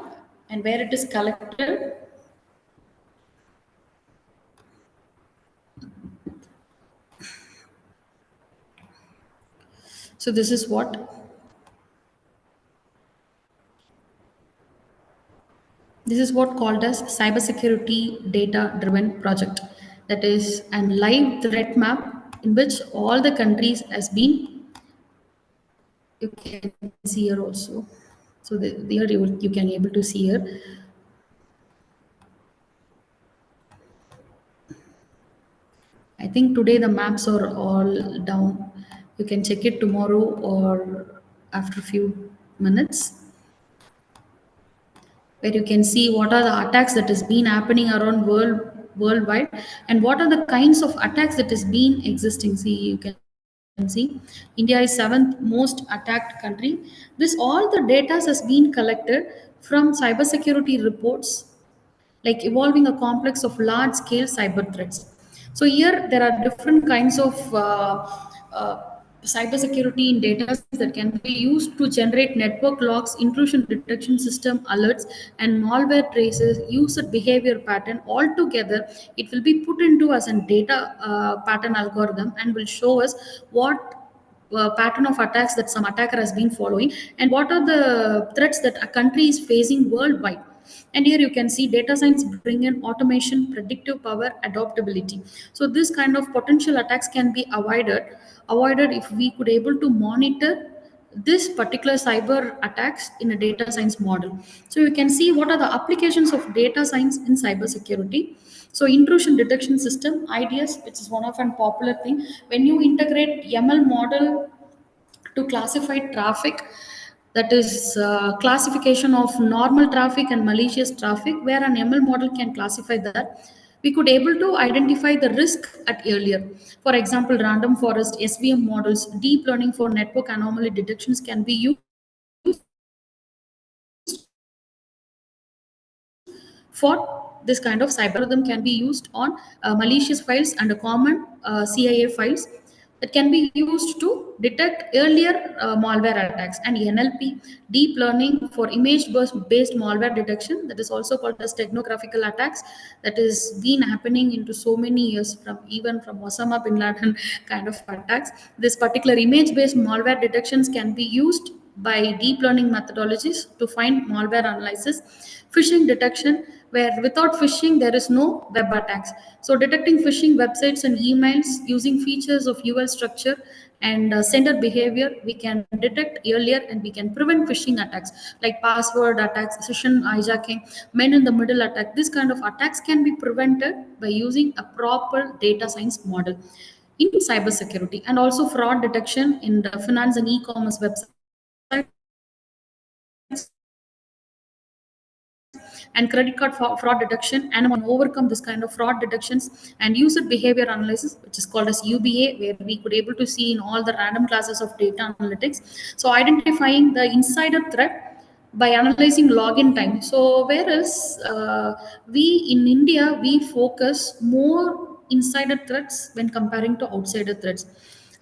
and where it is collected. So this is what called as cybersecurity data driven project. That is a live threat map in which all the countries has been, you can see here also. So here you can able to see here. I think today the maps are all down. You can check it tomorrow or after a few minutes, where you can see what are the attacks that is been happening around worldwide, and what are the kinds of attacks that is been existing. See, you can see India is seventh most attacked country. This all the data has been collected from cybersecurity reports, like evolving a complex of large scale cyber threats. So here there are different kinds of uh, cybersecurity in data that can be used to generate network logs, intrusion detection system alerts, and malware traces, user behavior pattern. All together, it will be put into as a data pattern algorithm and will show us what pattern of attacks that some attacker has been following, and what are the threats that a country is facing worldwide. And here you can see data science bring in automation, predictive power, adaptability. So this kind of potential attacks can be avoided if we could able to monitor this particular cyber attacks in a data science model. So you can see what are the applications of data science in cyber security. So intrusion detection system IDS, which is one of an popular thing, when you integrate ML model to classify traffic, that is classification of normal traffic and malicious traffic, where an ML model can classify that, we could able to identify the risk at earlier. For example, random forest SVM models, deep learning for network anomaly detections can be used for this kind of cyber algorithm, can be used on malicious files and common CIA files, that can be used to detect earlier malware attacks. And NLP, deep learning for image based malware detection, that is also called as technographical attacks, that is been happening into so many years, from even from Osama bin Laden kind of attacks. This particular image based malware detections can be used by deep learning methodologies to find malware analysis. Phishing detection, where without phishing there is no web attacks. So detecting phishing websites and emails using features of UL structure and sender behavior, we can detect earlier and we can prevent phishing attacks like password attacks, session hijacking, man in the middle attack. This kind of attacks can be prevented by using a proper data science model in cybersecurity. And also fraud detection in the finance and e-commerce websites, and credit card fraud detection, and one overcome this kind of fraud detections and user behavior analysis, which is called as UBA, where we could able to see in all the random classes of data analytics. So identifying the insider threat by analyzing login time. So whereas we in India, we focus more insider threats when comparing to outsider threats.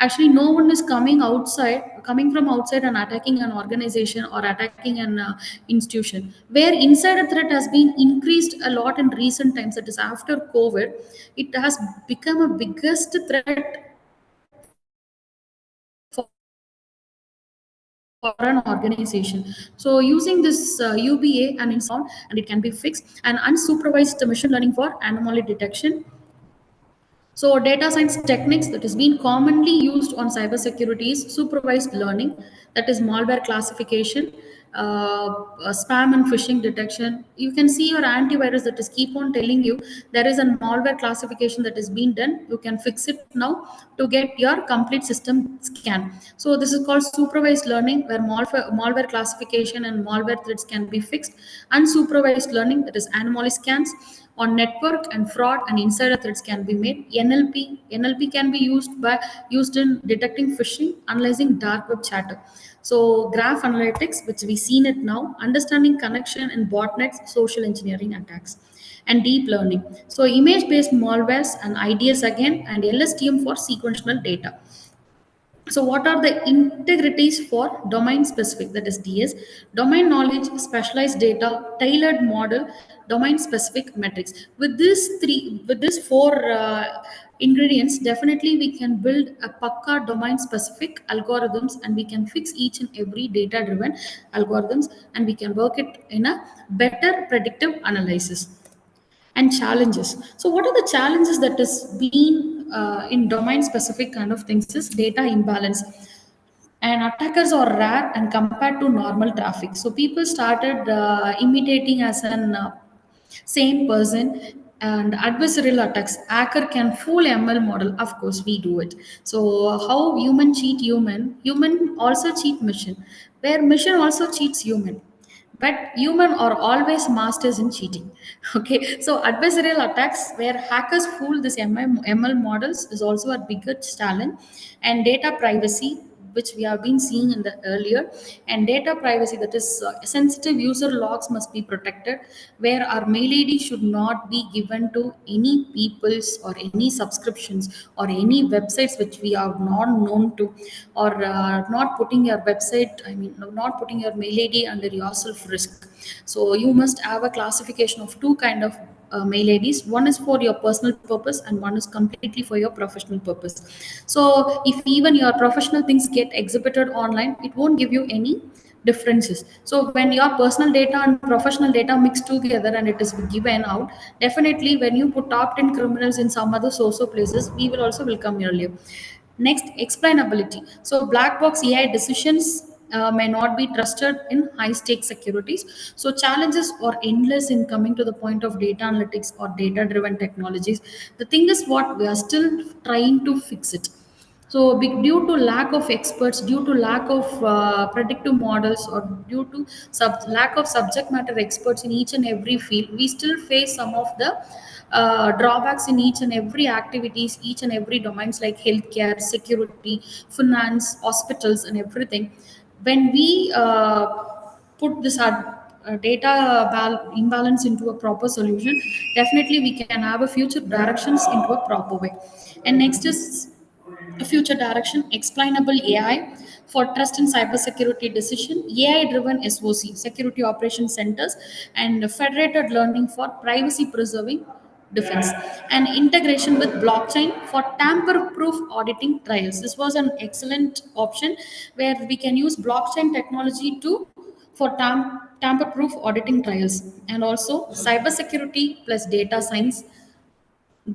Actually, no one is coming from outside and attacking an organization or attacking an institution. Where insider threat has been increased a lot in recent times, that is after COVID, it has become a biggest threat for an organization. So using this UBA and it can be fixed, and unsupervised machine learning for anomaly detection, So data science techniques that is being commonly used on cybersecurity is supervised learning, that is malware classification, spam and phishing detection. You can see your antivirus that is keep on telling you there is a malware classification that is being done. You can fix it now to get your complete system scan. So this is called supervised learning, where malware classification and malware threats can be fixed. Unsupervised learning, that is anomaly scans on network and fraud and insider threats can be made. NLP can be used in detecting phishing, analyzing dark web chatter. So graph analytics, which we seen it now, understanding connection and botnets, social engineering attacks, and deep learning. So image based malwares and IDS again, and LSTM for sequential data. So what are the integrities for domain specific, that is DS? Domain knowledge, specialized data, tailored model, domain specific metrics. With these four ingredients, definitely we can build a pakka domain specific algorithms, and we can fix each and every data driven algorithms, and we can work it in a better predictive analysis. And challenges. So what are the challenges that is being in domain specific kind of things is data imbalance, and attackers are rare and compared to normal traffic. So people started imitating as an same person. And adversarial attacks, hacker can fool ML model, of course we do it. So how human cheat human also cheat machine, where machine also cheats human, but human are always masters in cheating. Okay, so adversarial attacks where hackers fool this ML models is also a bigger challenge. And data privacy, which we have been seeing in the earlier. And data privacy, that is sensitive user logs must be protected, where our mail id should not be given to any people's or any subscriptions or any websites which we are not known to, or not putting your website, I mean not putting your mail id under yourself risk. So you must have a classification of two kind of mail IDs. One is for your personal purpose, and one is completely for your professional purpose. So if even your professional things get exhibited online, it won't give you any differences. So when your personal data and professional data mixed together and it is given out, definitely when you put top 10 criminals in some other social places, we will also welcome earlier. Next, explainability. So black box AI decisions may not be trusted in high stake securities. So challenges are endless in coming to the point of data analytics or data driven technologies. The thing is what we are still trying to fix it. So due to lack of experts, due to lack of predictive models, or due to lack of subject matter experts in each and every field, we still face some of the drawbacks in each and every activities, each and every domains like healthcare, security, finance, hospitals, and everything. When we put this data imbalance into a proper solution, definitely we can have a future directions into a proper way. And next is a future direction, explainable AI for trust and cybersecurity decision, AI-driven SOC, security operation centers, and federated learning for privacy preserving defense, and integration with blockchain for tamper-proof auditing trials. This was an excellent option where we can use blockchain technology to for tamper-proof auditing trials, and also cybersecurity plus data science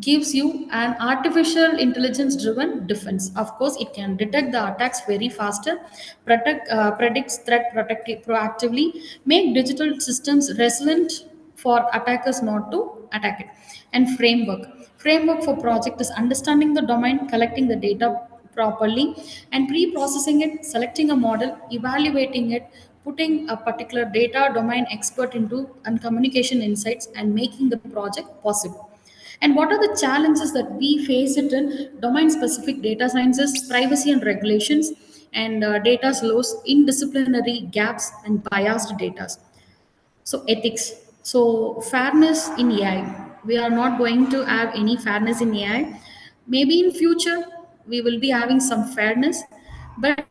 gives you an artificial intelligence driven defense. Of course it can detect the attacks very faster, predicts threat proactively, make digital systems resilient for attackers not to attack it. And framework for project is understanding the domain, collecting the data properly, and pre-processing it, selecting a model, evaluating it, putting a particular data domain expert into and communication insights, and making the project possible. And what are the challenges that we face it in domain specific data sciences, privacy and regulations, and data loss, indisciplinary gaps, and biased data. So ethics. So fairness in AI. We are not going to have any fairness in AI. Maybe in future we will be having some fairness, but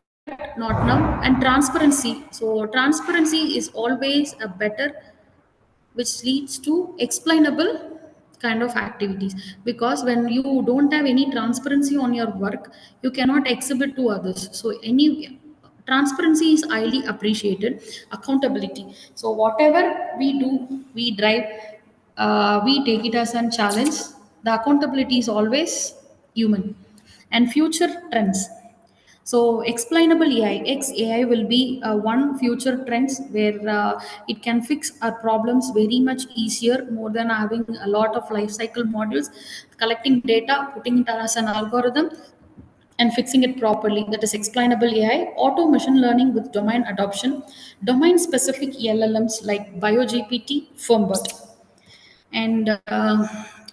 not now. And transparency. So transparency is always a better, which leads to explainable kind of activities, because when you don't have any transparency on your work, you cannot exhibit to others. So any transparency is highly appreciated. Accountability. So whatever we do, we drive, we take it as a challenge, The accountability is always human. And future trends. So explainable AI, XAI will be one future trends where it can fix our problems very much easier, more than having a lot of life cycle modules, collecting data, putting it as an algorithm, and fixing it properly. That is explainable AI. Auto machine learning with domain adoption, domain specific LLMs like BioGPT, Firmbot. And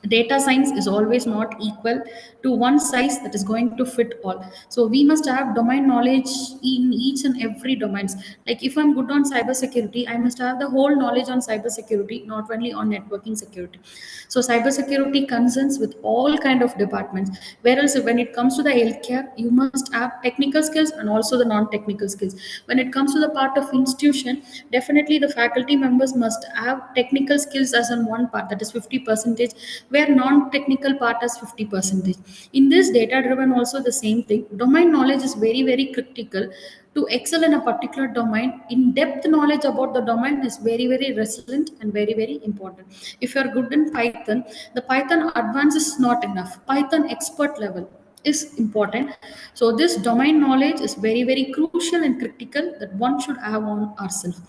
data science is always not equal to one size that is going to fit all. So we must have domain knowledge in each and every domains. Like if I'm good on cybersecurity, I must have the whole knowledge on cybersecurity, not only on networking security. So cybersecurity concerns with all kind of departments, whereas when it comes to the healthcare, you must have technical skills and also the non-technical skills. When it comes to the part of institution, definitely the faculty members must have technical skills as on one part, that is 50 percentage, where non-technical part is 50 percentage. In this data driven also the same thing, domain knowledge is very very critical. To excel in a particular domain, in depth knowledge about the domain is very very resilient and very very important. If you are good in Python, the Python advance is not enough, Python expert level is important. So this domain knowledge is very very crucial and critical that one should have on ourselves.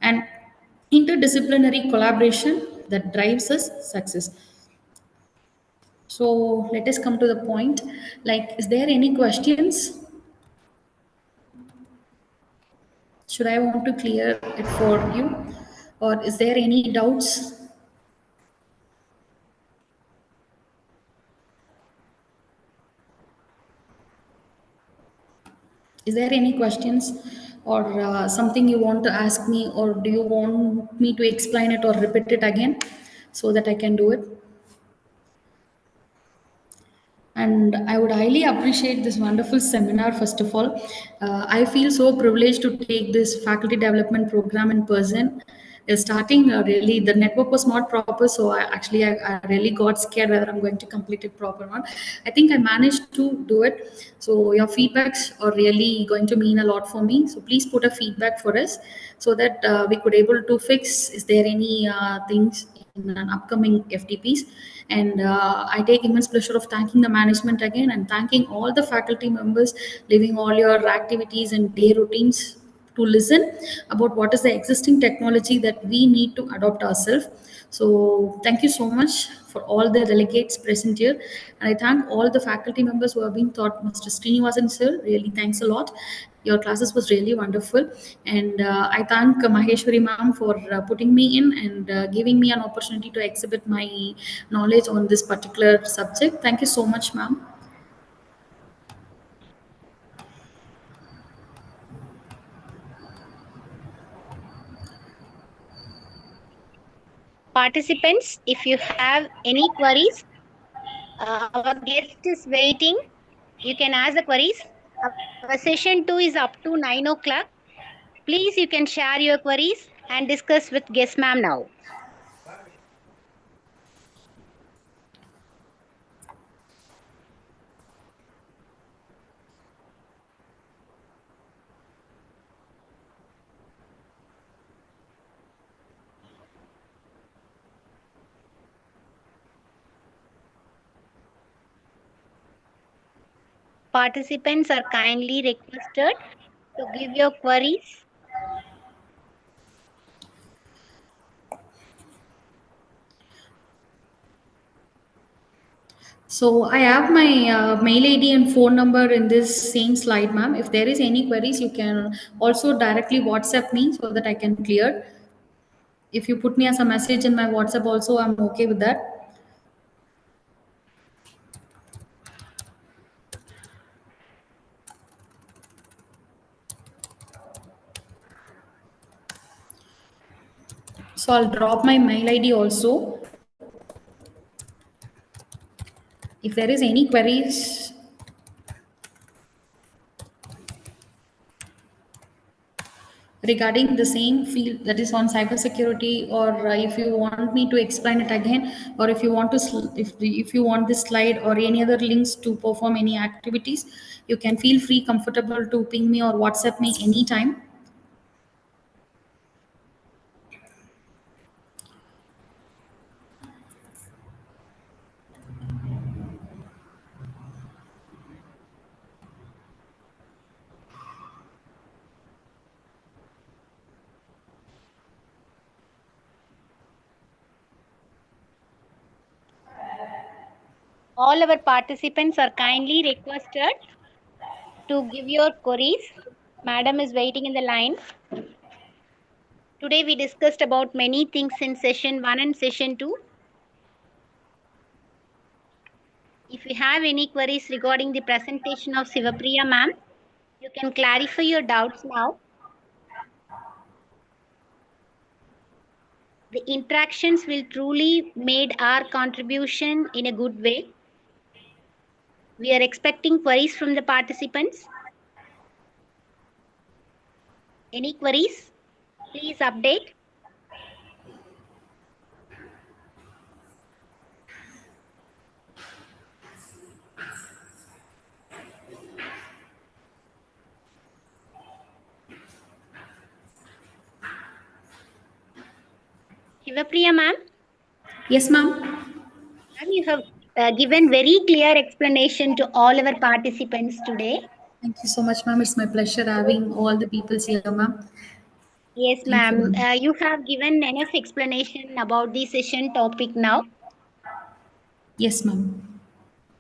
And interdisciplinary collaboration that drives us success. So let us come to the point. Like, is there any questions? Should I want to clear it for you, or is there any doubts? Is there any questions, or something you want to ask me, or do you want me to explain it or repeat it again so that I can do it? And I would highly appreciate this wonderful seminar. First of all, I feel so privileged to take this faculty development program in person. Starting really, the network was not proper, so I really got scared whether I'm going to complete it proper or not. I think I managed to do it. So your feedbacks are really going to mean a lot for me. So please put a feedback for us so that we could able to fix. Is there any things in an upcoming FTPs? And I take immense pleasure of thanking the management again and thanking all the faculty members, leaving all your activities and day routines to listen about what is the existing technology that we need to adopt ourselves. So thank you so much for all the delegates present here. And I thank all the faculty members who have been taught. Mr. Srinivasan sir, really thanks a lot. Your classes was really wonderful. And I thank Maheshwari ma'am for putting me in and giving me an opportunity to exhibit my knowledge on this particular subject. Thank you so much, ma'am. Participants, if you have any queries, our guest is waiting. You can ask the queries. Our session 2 is up to 9 o'clock. Please, you can share your queries and discuss with guest ma'am now. Participants are kindly requested to give your queries. So I have my mail ID and phone number in this same slide, ma'am. If there is any queries, you can also directly WhatsApp me so that I can clear. If you put me as a message in my WhatsApp also, I'm okay with that. So I'll drop my mail ID also. If there is any queries regarding the same field, that is on cybersecurity, or if you want me to explain it again, or if you want to if you want this slide or any other links to perform any activities, you can feel free comfortable to ping me or WhatsApp me anytime. All our participants are kindly requested to give your queries. Madam is waiting in the line. Today we discussed about many things in session 1 and session 2. If you have any queries regarding the presentation of Sivapriya ma'am, you can clarify your doubts now. The interactions will truly made our contribution in a good way. We are expecting queries from the participants. Any queries? Please update. Shivapriya ma'am, Yes, ma'am. ma'am, you have given very clear explanation to all our participants today. Thank you so much, ma'am. It's my pleasure having all the peoples here, ma'am. Yes, Thank you, ma'am. ma'am. You have given enough explanation about the session topic now. Yes, ma'am.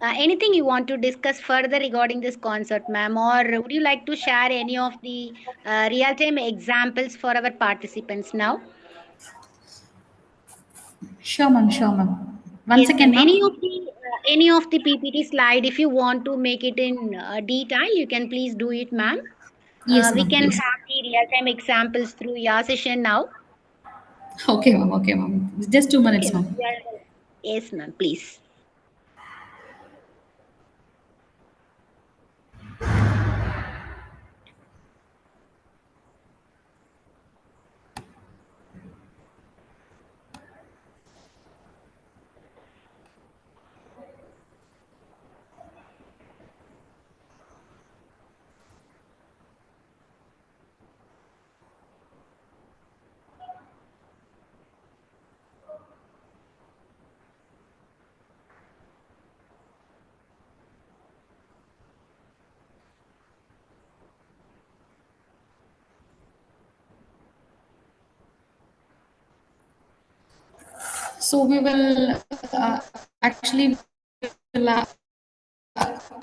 Anything you want to discuss further regarding this concept, ma'am, or would you like to share any of the real-time examples for our participants now? Sure, ma'am. Sure, ma'am. Once Yes, ma'am. again, ma'am. Any of the PPT slide, if you want to make it in detail, you can please do it, ma'am. Yes, We ma'am. can Yes. have the real-time examples through your session now. Okay, ma'am. Okay, ma'am. Just two Okay, minutes, ma'am. ma'am. Yes, ma'am. Please. So we will actually will, uh,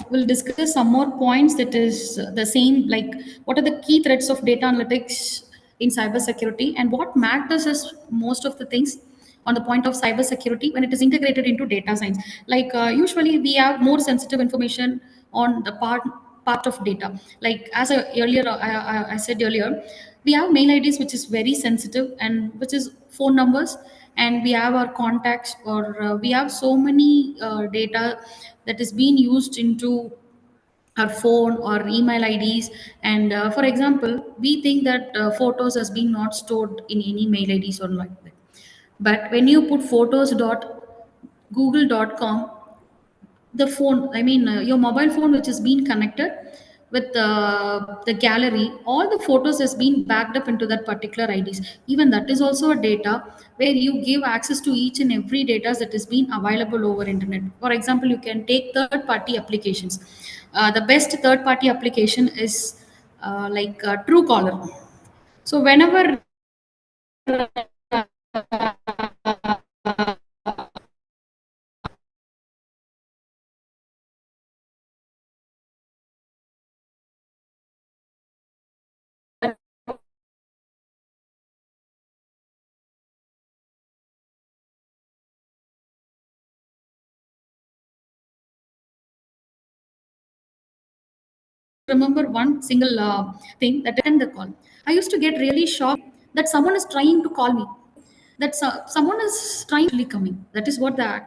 we'll discuss some more points that is the same, like what are the key threats of data analytics in cybersecurity and what matters is most of the things on the point of cybersecurity when it is integrated into data science. Like usually we have more sensitive information on the part of data. Like as I said earlier, we have mail IDs which is very sensitive and which is phone numbers, and we have our contacts, or we have so many data that is being used into our phone or email IDs. And for example, we think that photos has been not stored in any mail IDs or like that. But when you put photos.google.com, the phone, I mean your mobile phone which is being connected with the gallery, all the photos has been backed up into that particular IDs. Even that is also a data where you give access to each and every data that is being available over internet. For example, you can take third party applications. The best third party application is like Truecaller. So whenever remember one single thing that attend the call. I used to get really shocked that someone is trying to call me. That someone is trying to coming. That is what the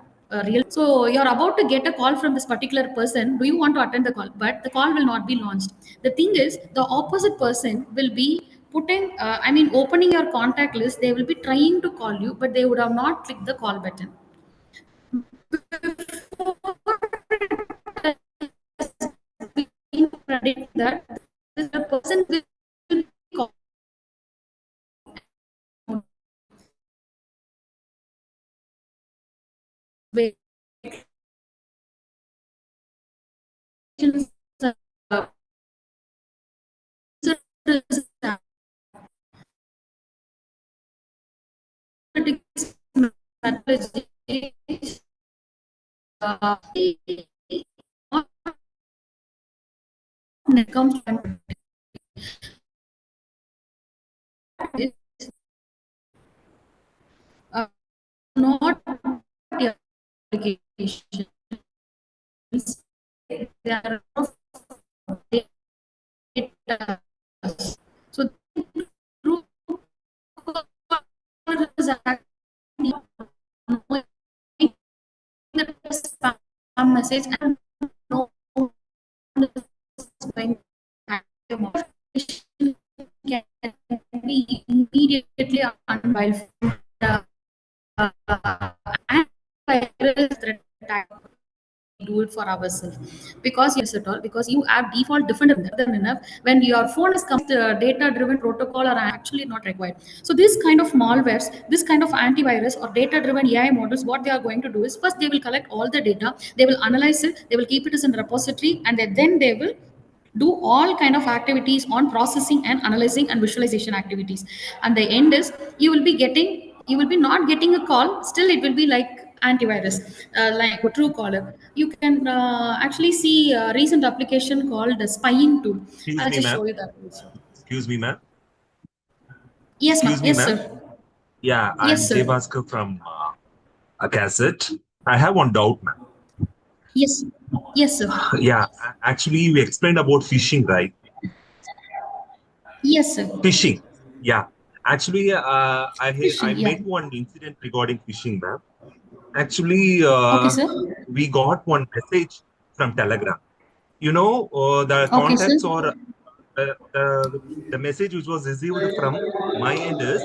real. So you're about to get a call from this particular person. Do you want to attend the call? But the call will not be launched. The thing is, the opposite person will be putting. I mean, opening your contact list. They will be trying to call you, but they would have not clicked the call button. Predict that the person will be called when it comes to not the applications. They are data. So true is actually knowing the spam message and no one is going can be immediately unwild the antivirus threat attack do it for ourselves because yes at all because you have default different than enough when your phone is comes the data driven protocol are actually not required. So this kind of malwares, this kind of antivirus or data driven AI models, what they are going to do is first they will collect all the data, they will analyze it, they will keep it as a repository, and then they will do all kind of activities on processing and analyzing and visualization activities. And the end is you will be not getting a call, still it will be like antivirus, like true caller. You can actually see a recent application called the spying tool. Excuse I'll me, just ma'am. show you that also. Excuse me, ma'am. Yes ma'am, Excuse me, yes ma'am. sir, Yeah, I'm yes Jay sir, Bhaskar from a cassette. I have one doubt, ma'am. yes, yes sir, Yeah, actually, you explained about phishing, right? yes sir. Phishing. Yeah. Actually, I Fishing, yeah. met one incident regarding phishing, ma'am. Actually, Okay sir, we got one message from Telegram. The okay sir, contacts or the message which was received from my end is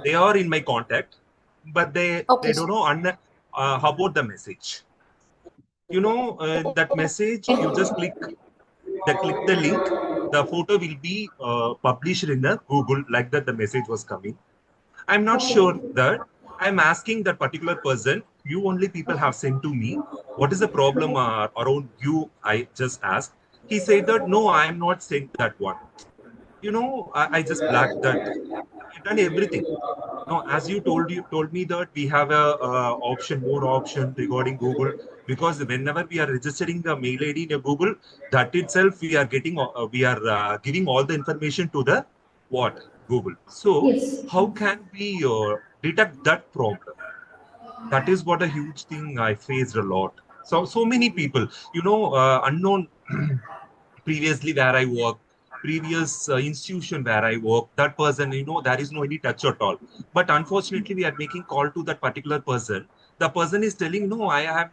they are in my contact, but they okay don't sir, know about the message. That message you just click the link, the photo will be published in the Google like that. The message was coming. I'm not sure that I'm asking that particular person. You only people have sent to me. What is the problem around you? I just asked. He said that no, I am not sent that one. I just blacked that. I've done everything. No, as you told me that we have a more option regarding Google, because whenever we are registering the mail ID in a Google, that itself we are giving all the information to the what Google. So yes. how can we detect that problem? That is what a huge thing I faced a lot. So many people, unknown previously where I work, previous institution where I work, that person, there is no any touch at all. But unfortunately, we are making call to that particular person. The person is telling, no, I'm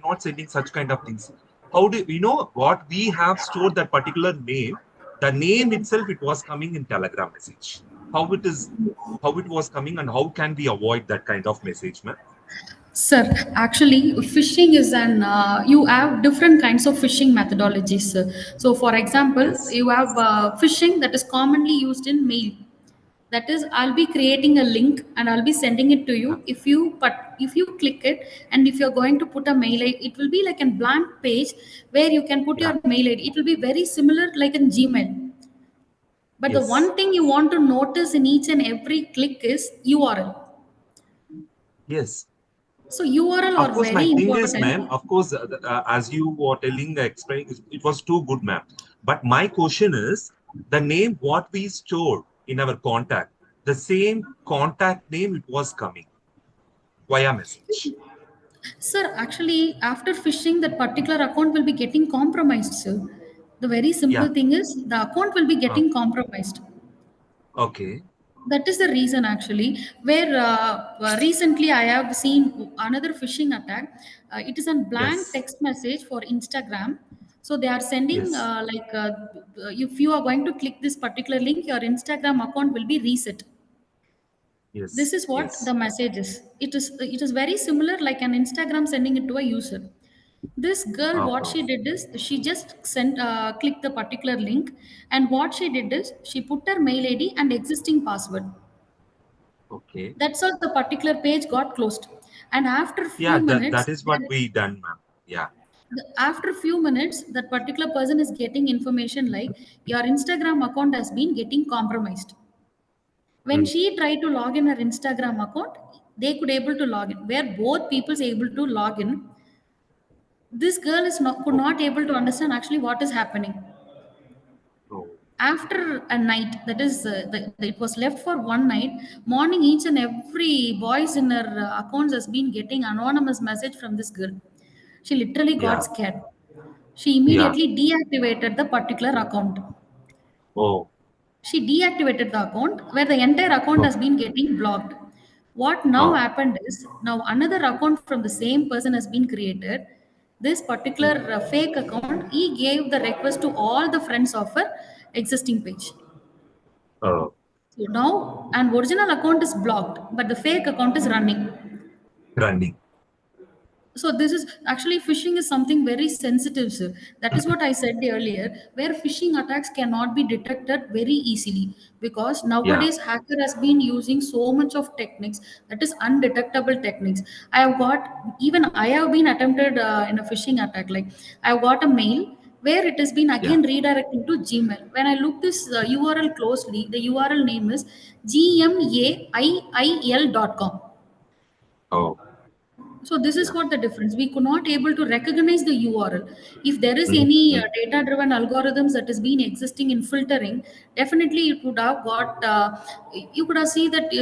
not sending such kind of things. How do what we have stored that particular name? The name itself, it was coming in Telegram message. How it was coming, and how can we avoid that kind of message, man? Sir, actually, phishing is you have different kinds of phishing methodologies, sir. So, for example, Yes, you have phishing that is commonly used in mail. That is, I'll be creating a link and I'll be sending it to yeah, you. If you click it and if you're going to put a mail ID, it will be like a blank page where you can put yeah, your mail ID. It will be very similar like in Gmail. But the yes. one thing you want to notice in each and every click is URL. Yes. So URL Of are course, my very thing is, ma'am, important. of course, as you were telling, explaining, it was too good, ma'am. But my question is, the name what we stored in our contact, the same contact name it was coming via message. Sir, actually, after phishing, that particular account will be getting compromised, sir. The very simple Yeah. thing is the account will be Uh, getting compromised. okay. That is the reason, actually, where recently I have seen another phishing attack. It is a blank Yes. text message for Instagram. So they are sending Yes. if you are going to click this particular link, your Instagram account will be reset. This Yes. is what the Yes. message is. It is very similar like an Instagram sending it to a user. This girl, what Uh-huh. she did is she just sent clicked the particular link, and what she did is she put her mail ID and existing password. Okay. That's all. The particular page got closed, and after Yeah, few that minutes, is what we done, ma'am. Yeah. after few minutes, that particular person is getting information like your Instagram account has been getting compromised. When Mm. she tried to log in her Instagram account, they could able to log in. Where both people's able to log in, This girl is not could Oh, not able to understand actually what is happening. oh, After a night, that is it was left for one night. Morning, each and every boys in her accounts has been getting anonymous message from this girl. She literally got yeah, scared. She yeah. immediately deactivated the particular account. Oh, She deactivated the account where the entire account oh, has been getting blocked. What now oh. happened is now another account from the same person has been created. This particular Mm. fake account, he gave the request to all the friends of her existing page. Oh, So now an original account is blocked, but the fake account is running. running. So this is actually phishing is something very sensitive, sir. That is what I said earlier, where phishing attacks cannot be detected very easily because Yeah, nowadays hacker has been using so much of techniques that is undetectable techniques. I have got even I have been attempted in a phishing attack. Like I have got a mail where it has been yeah. again redirecting to Gmail. When I look this URL closely, the URL name is gmail.com. Oh, So this is yeah. what the difference. We could not able to recognize the URL. If there is Mm, any mm. data-driven algorithms that has been existing in filtering, definitely it would have got. You could have seen that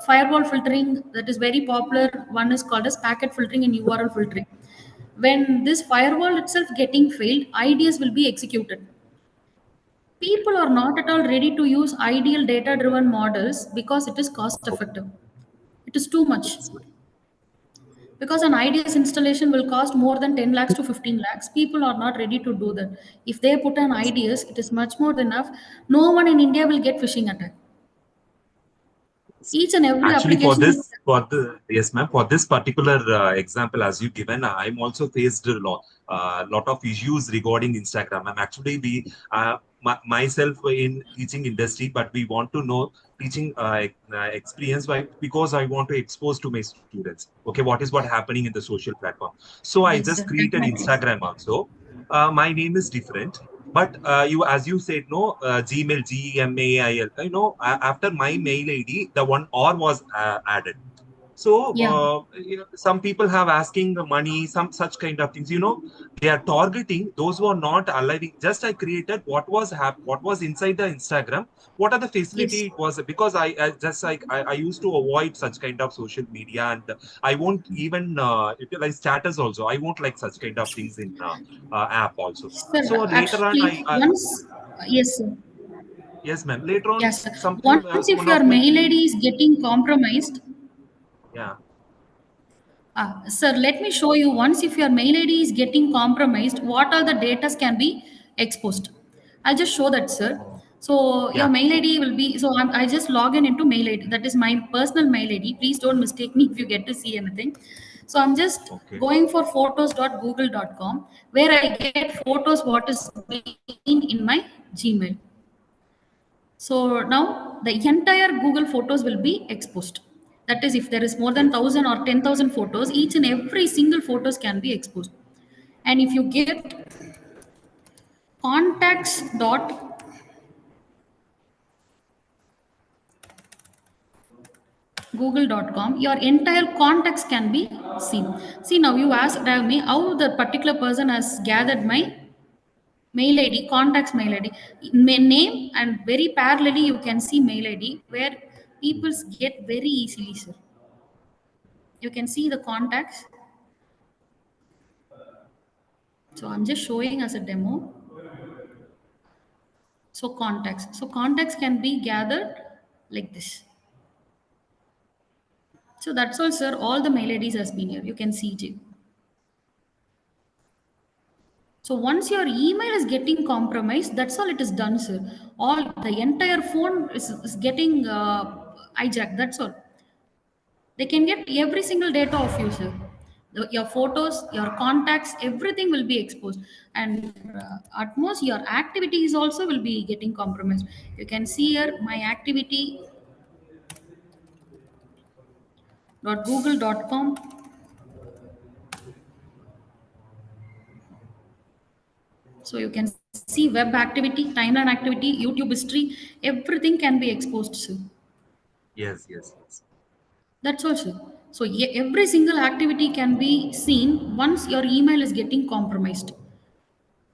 firewall filtering that is very popular. One is called as packet filtering and URL filtering. When this firewall itself getting failed, IDs will be executed. People are not at all ready to use ideal data-driven models because it is cost Oh, effective. It is too much. yes, ma'am. Because an IDS installation will cost more than 10 lakhs to 15 lakhs. People are not ready to do that. If they put an Yes. IDS, it is much more than enough. No one in India will get phishing attack. Each and every Actually, for application will. this, for the yes, ma'am, for this particular example, as you given, I'm also faced lot of issues regarding Instagram. I'm actually myself in teaching industry, but we want to know teaching experience why because I want to expose to my students. Okay, what happening in the social platform. So I Yes, just sir. created Definitely. Instagram also. My name is different. But as you said, no, Gmail, Gmail, after my mail ID, the one R was added. So Yeah. some people have asking the money, some such kind of things. They are targeting those who are not allowing. Just I created what was inside the Instagram. What are the facility Yes. it was because I just like I used to avoid such kind of social media and I won't even utilize status also. I won't like such kind of things in app also. So Sir, later on, actually, once, yes, sir. yes, ma'am. Later on, Yes, sir. some few Once if one your of my mail ID is getting compromised, yeah. Sir, let me show you once if your mail ID is getting compromised, what all the data can be exposed. I'll just show that, sir. Oh, So your yeah. mail ID will be, so I just log in into mail ID. That is my personal mail ID. Please don't mistake me if you get to see anything. So I'm just Okay. going for photos.google.com where I get photos what is being in my Gmail. So now the entire Google photos will be exposed. That is, if there is more than Yes. 1,000 or 10,000 photos, each and every single photos can be exposed. And if you get contacts.google.com, your entire contacts can be seen. See, now you asked me how the particular person has gathered my mail ID, contacts mail ID, name, and very parallelly you can see mail ID where people get very easily, sir. You can see the contacts. So I'm just showing as a demo. So contacts can be gathered like this. So that's all, sir. All the mail IDs has been here. You can see it. So once your email is getting compromised, that's all it is done, sir. All the entire phone is getting hijacked. That's all. They can get every single data of you, sir. Your photos, your contacts, everything will be exposed, and at most your activities also will be getting compromised. You can see here my activity.google.com. So you can see web activity, timeline activity, YouTube history, everything can be exposed, sir. Yes. Yes. Yes. That's also. So every single activity can be seen once your email is getting compromised. Yes,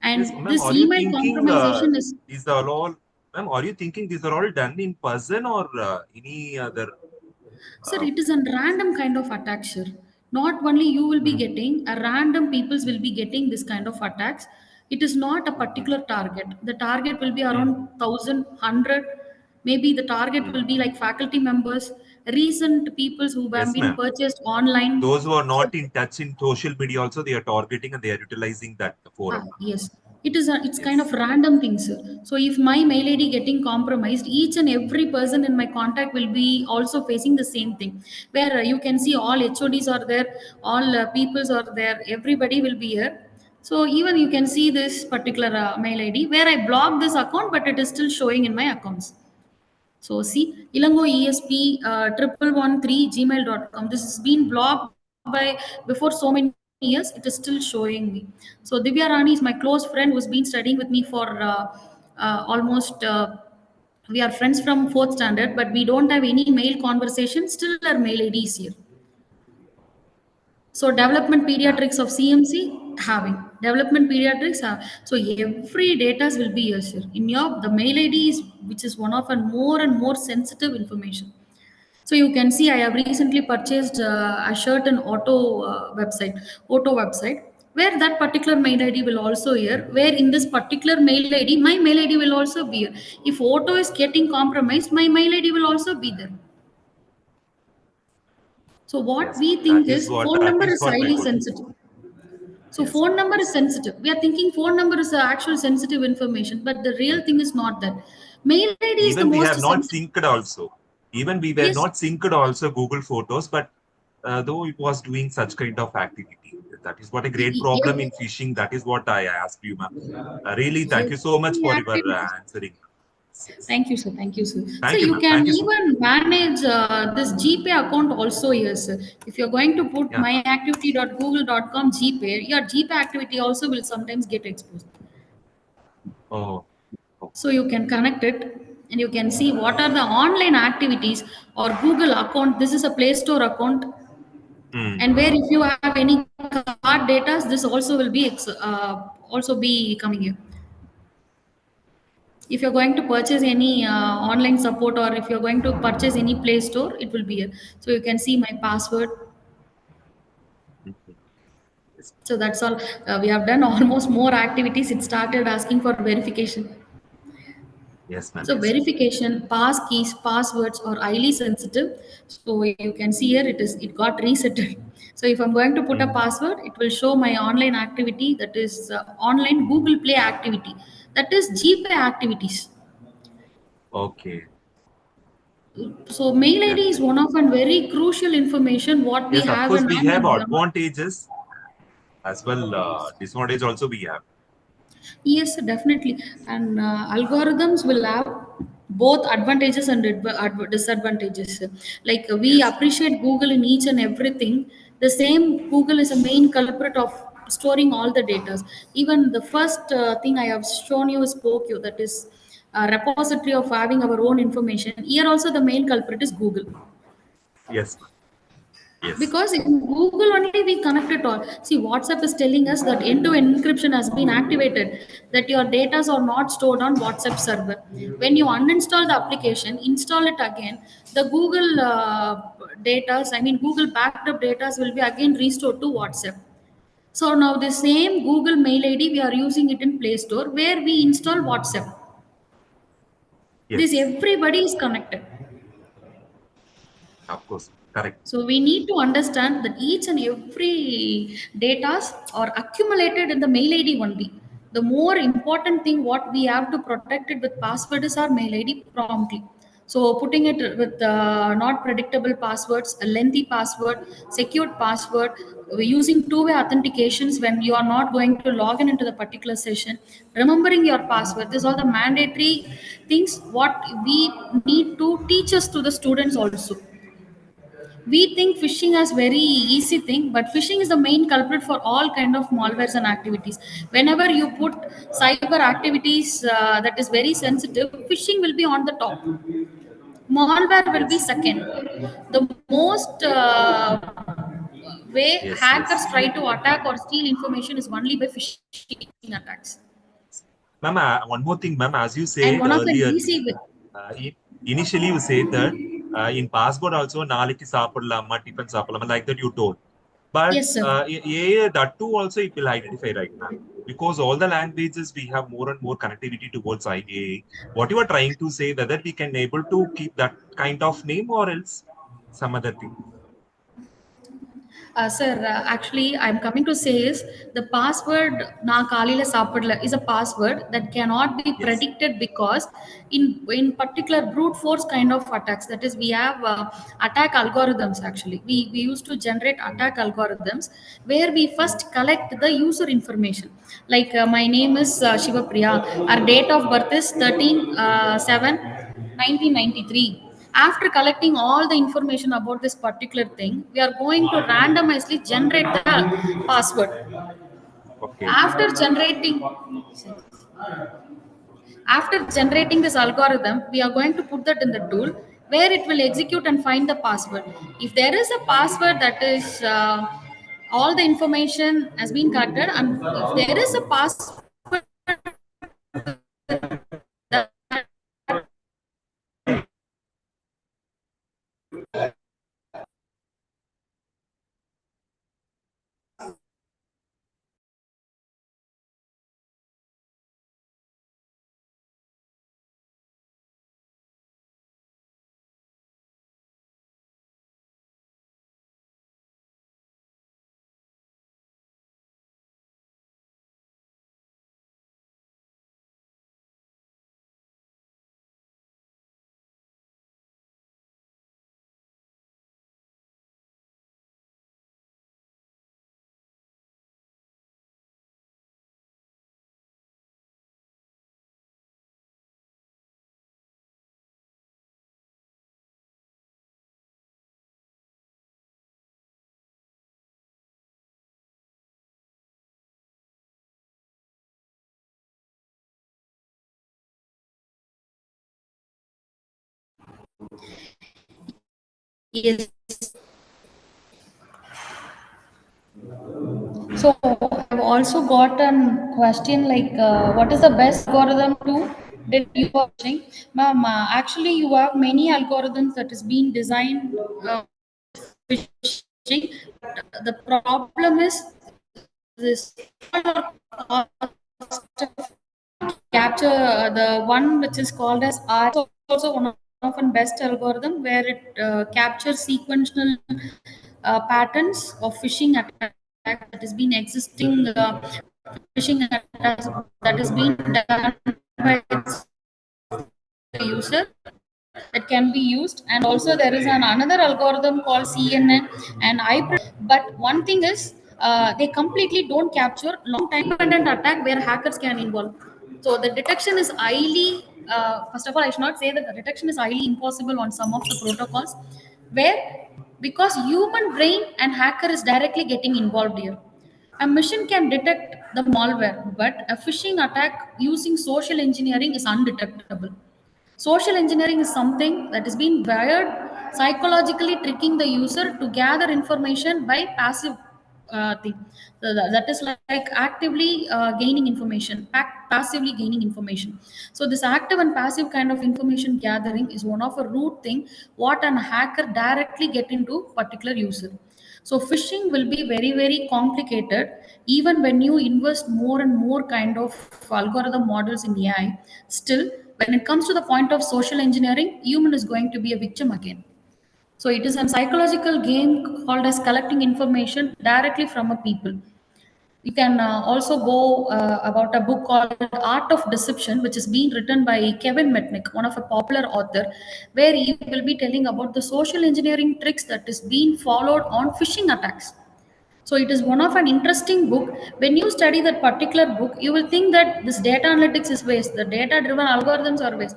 And ma'am. this Are you email thinking compromisation is, these are all, ma'am? Are you thinking these are all done in person or any other? sir, Uh, it is a random kind of attack, sir. Not only you will be mm, getting, a random peoples will be getting this kind of attacks. It is not a particular target. The target will be mm, around 1,000, 100. Maybe the target mm. will be like faculty members, recent peoples who have Yes, been ma'am. purchased online. Those who are So not in touch in social media also, they are targeting and they are utilizing that forum. yes, it's kind of Yes. random thing, sir. So if my mail ID getting compromised, each and every person in my contact will be also facing the same thing. Where you can see all HODs are there, all peoples are there, everybody will be here. So even you can see this particular mail ID where I blocked this account, but it is still showing in my accounts. So see, Ilango ESP 1113 gmail.com. This has been blocked by before so many years. It is still showing me. So Divya Rani is my close friend who's been studying with me for almost. We are friends from fourth standard, but we don't have any mail conversation. Still, our mail ID is here. So development Yeah. pediatrics of CMC having development pediatrics have, so every data will be here, sir. In your the mail ID is which is one of and more sensitive information. So you can see I have recently purchased a shirt and auto website where that particular mail ID will also here. Where in this particular mail ID, my mail ID will also be here. If auto is getting compromised, my mail ID will also be there. So what Yes, we ma'am. think is phone That number is is what my highly question. sensitive. So Yes, phone ma'am. number is sensitive. We are thinking phone number is the actual sensitive information, but the real thing is not that. Mail ID is the Even we most have not sensitive. synced also. Even we were Yes, not synced also Google Photos, but though it was doing such kind of activity. That is what a great problem in phishing. That is what I asked you, ma'am. Really, thank you so much every for your activity. answering. Yes. Thank you, sir. Thank you, sir. So Thank you, you ma'am. can Thank you so much. even manage this GPay account also here, sir. If you're going to put Yeah. myactivity.google.com GPay, your GPay activity also will sometimes get exposed. Oh, oh. So you can connect it and you can see what are the online activities or Google account. This is a Play Store account, Hmm. and where if you have any card data, this also will be also be coming here. If you're going to purchase any online support or if you're going to purchase any Play Store, it will be here. So you can see my password. Mhm. Yes. So that's all. We have done almost more activities. It started asking for verification. Yes, ma'am. So Yes, ma'am. verification, pass keys, passwords are highly sensitive. So you can see here it got resetted. So if I'm going to put a Mhm. password, it will show my online activity, that is online Google Play activity, that is GPay activities. Okay. So mail ID is Definitely. one of and very crucial information what we Yes, of have course, in we hand have and we are not. advantages as well. Disadvantage also we have. Yes, definitely. And algorithms will have both advantages and disadvantages. Like we Yes. appreciate Google in each and everything. The same Google is a main culprit of storing all the data. Even the first thing I have shown you is POCU, that is a repository of having our own information. Here also the main culprit is Google. Yes, ma'am. Yes. Because in Google only we connect it all. See, WhatsApp is telling us that end-to-end encryption has been activated, that your data are not stored on WhatsApp server. When you uninstall the application, install it again, the Google data, I mean Google backed up data will be again restored to WhatsApp. So now the same Google mail ID we are using it in Play Store where we install WhatsApp. This Yes. everybody is connected. Of course. Correct. So we need to understand that each and every data are accumulated in the mail ID only. The more important thing what we have to protect it with password is our mail ID promptly. So putting it with not predictable passwords, a lengthy password, secured password, using two-way authentications when you are not going to log in into the particular session, remembering your password. These are the mandatory things what we need to teach us to the students also. We think phishing is very easy thing, but phishing is the main culprit for all kind of malwares and activities. Whenever you put cyber activities that is very sensitive, phishing will be on the top. malware will be Yes. second. The most way Yes. hackers Yes. try to attack or steal information is only by phishing attacks. Ma'am, one more thing, ma'am. As you And said one of the earlierly, easy way. initially you said that in passport also naliki saapidalama, tiffin saapidalama, like that you told. But Yes, sir. that too also it will identify right now. Because all the languages we have more and more connectivity towards IA. What you are trying to say, whether we can able to keep that kind of name or else some other thing. Sir, actually, I'm coming to say is the password na kalila sapadla is a password that cannot be Yes. predicted because in particular brute force kind of attacks, that is we have attack algorithms. Actually, we used to generate attack algorithms where we first collect the user information. Like my name is Shiva Priya. Our date of birth is 13/7/1993. After collecting all the information about this particular thing, we are going to randomly generate the password. Okay. After generating this algorithm, we are going to put that in the tool where it will execute and find the password. If there is a password that is all the information has been collected, and if there is a password that is. So I've also got a question like, what is the best algorithm to detect you are phishing? Ma'am, actually you have many algorithms that is being designed phishing. The problem is this capture the one which is called as R is also one of the best algorithm where it captures sequential patterns of phishing attack that has been existing phishing attacks that has been done by the user that can be used. And also there is another algorithm called CNN and I. But one thing is they completely don't capture long time dependent attack where hackers can involve. So the detection is highly first of all I should not say that the detection is highly impossible on some of the protocols where, because human brain and hacker is directly getting involved here. A machine can detect the malware, but a phishing attack using social engineering is undetectable. Social engineering is something that is being wired psychologically tricking the user to gather information by passive thing. That is like actively gaining information, passively gaining information. So this active and passive kind of information gathering is one of a root thing what an hacker directly get into particular user. So phishing will be very, very complicated even when you invest more and more kind of algorithm models in AI. Still, when it comes to the point of social engineering, human is going to be a victim again. So it is a psychological game called as collecting information directly from a people. You can also go about a book called Art of Deception, which is being written by Kevin Metnick, one of a popular author, where he will be telling about the social engineering tricks that is being followed on phishing attacks. So it is one of an interesting book. When you study that particular book, you will think that this data analytics is waste, the data driven algorithms are waste.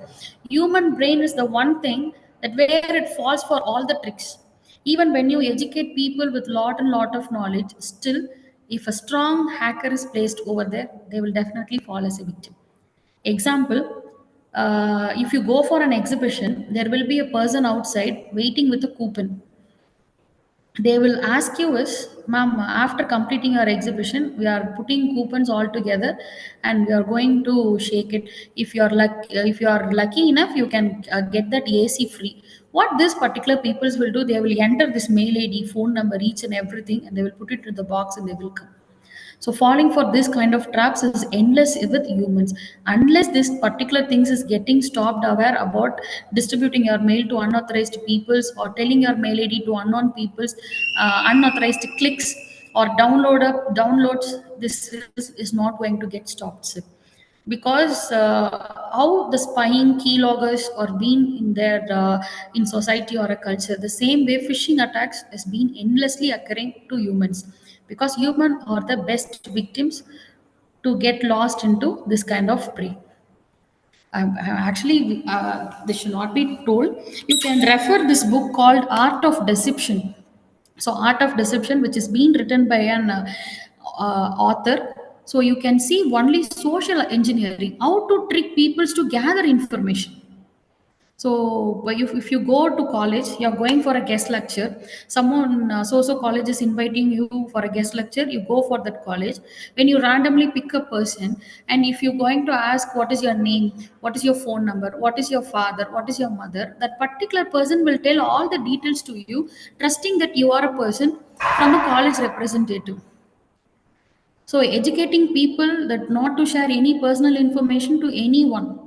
Human brain is the one thing that where it falls for all the tricks. Even when you educate people with lot of knowledge, still if a strong hacker is placed over there, they will definitely fall as a victim. Example, if you go for an exhibition, there will be a person outside waiting with a coupon. They will ask you is, ma'am, after completing our exhibition, we are putting coupons all together and we are going to shake it. If you are lucky enough, you can get that AC free. What this particular peoples will do, they will enter this mail ID, phone number, each and everything, and they will put it in the box and they will come. So falling for this kind of traps is endless with humans. Unless this particular things is getting stopped aware about distributing your mail to unauthorized peoples or telling your mail ID to unknown peoples, unauthorized clicks or downloads, this is not going to get stopped, sir. Because how the spying keyloggers are being in their in society or a culture, the same way phishing attacks has been endlessly occurring to humans, because humans are the best victims to get lost into this kind of prey. Actually, this should not be told. You can refer this book called Art of Deception. So, Art of Deception, which is being written by an author. So, you can see only social engineering, how to trick people to gather information. So, if you go to college, you're going for a guest lecture. Someone, so college is inviting you for a guest lecture. You go for that college. When you randomly pick a person, and if you're going to ask what is your name, what is your phone number, what is your father, what is your mother, that particular person will tell all the details to you, trusting that you are a person from a college representative. So educating people that not to share any personal information to anyone.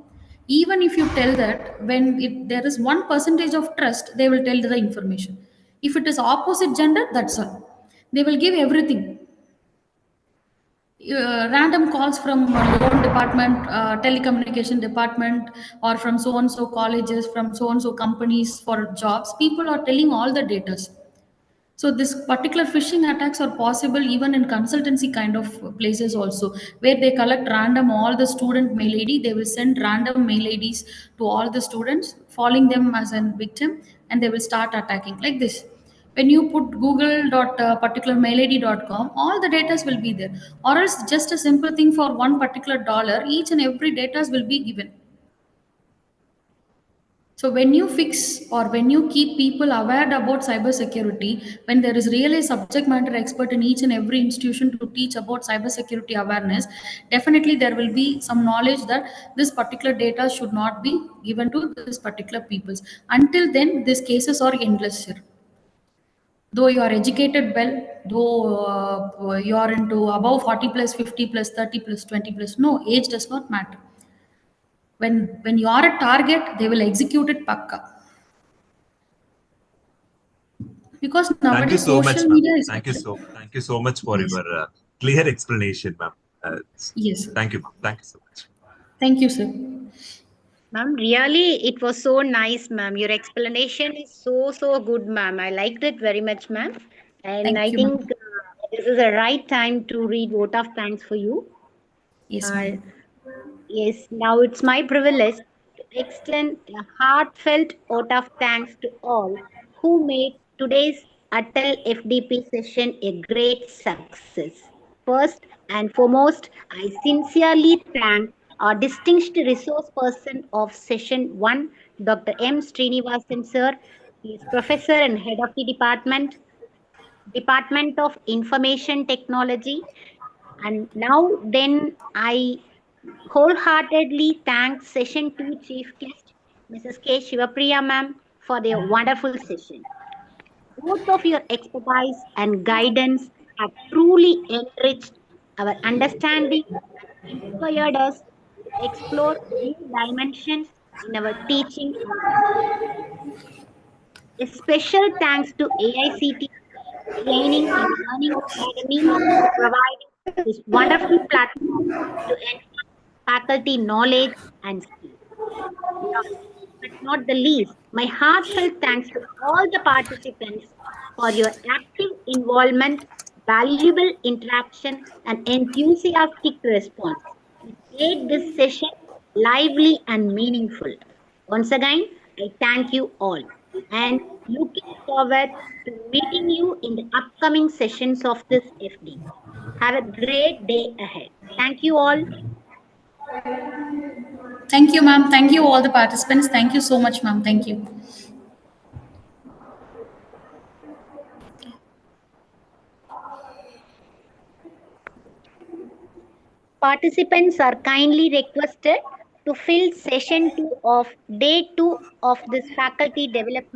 Even if you tell that, when if there is 1% of trust, they will tell the information. If it is opposite gender, that's all. They will give everything. Random calls from loan department, telecommunication department, or from so and so colleges, from so and so companies for jobs. People are telling all the data. So this particular phishing attacks are possible even in consultancy kind of places also, where they collect random all the student mail ID. They will send random mail IDs to all the students, falling them as a victim, and they will start attacking like this. When you put google dot particular mail id.com, all the data will be there. Or else just a simple thing, for one particular dollar, each and every data will be given. So when you fix or when you keep people aware about cybersecurity, when there is really a subject matter expert in each and every institution to teach about cybersecurity awareness, definitely there will be some knowledge that this particular data should not be given to this particular peoples. Until then, these cases are endless, sir. Though you are educated well, though you are into above 40 plus, 50 plus, 30 plus, 20 plus, no, age does not matter. When you are a target, they will execute it pakka. Because Thank you nowadays so social much, ma'am. media is Thank you so much for yes, your clear explanation, ma'am. yes. Thank you, ma'am. Thank you so much. Thank you, sir. Ma'am, really, it was so nice, ma'am. Your explanation is so good, ma'am. I liked it very much, ma'am. And Thank I you, think ma'am. this is the right time to read vote of thanks for you. Yes, Uh, ma'am. yes, now it's my privilege to extend a heartfelt vote of thanks to all who made today's ATAL FDP session a great success. First and foremost, I sincerely thank our distinguished resource person of session 1, Dr. M. Srinivasan sir. He is professor and head of the Department of Information Technology. And now then I wholeheartedly thank session 2 chief guest, Mrs. K. Shivapriya ma'am, for their wonderful session. Both of your expertise and guidance have truly enriched our understanding and inspired us to explore new dimensions in our teaching and research. A special thanks to AICT Training and Learning Academy for providing this wonderful platform to enhance faculty knowledge and skills. Last but not the least, my heartfelt thanks to all the participants for your active involvement, valuable interaction, and enthusiastic response. It made this session lively and meaningful. Once again, I thank you all and looking forward to meeting you in the upcoming sessions of this FD. Have a great day ahead. Thank you all. Thank you, ma'am. Thank you, all the participants. Thank you so much, ma'am. Thank you. Participants are kindly requested to fill session 2 of day 2 of this faculty development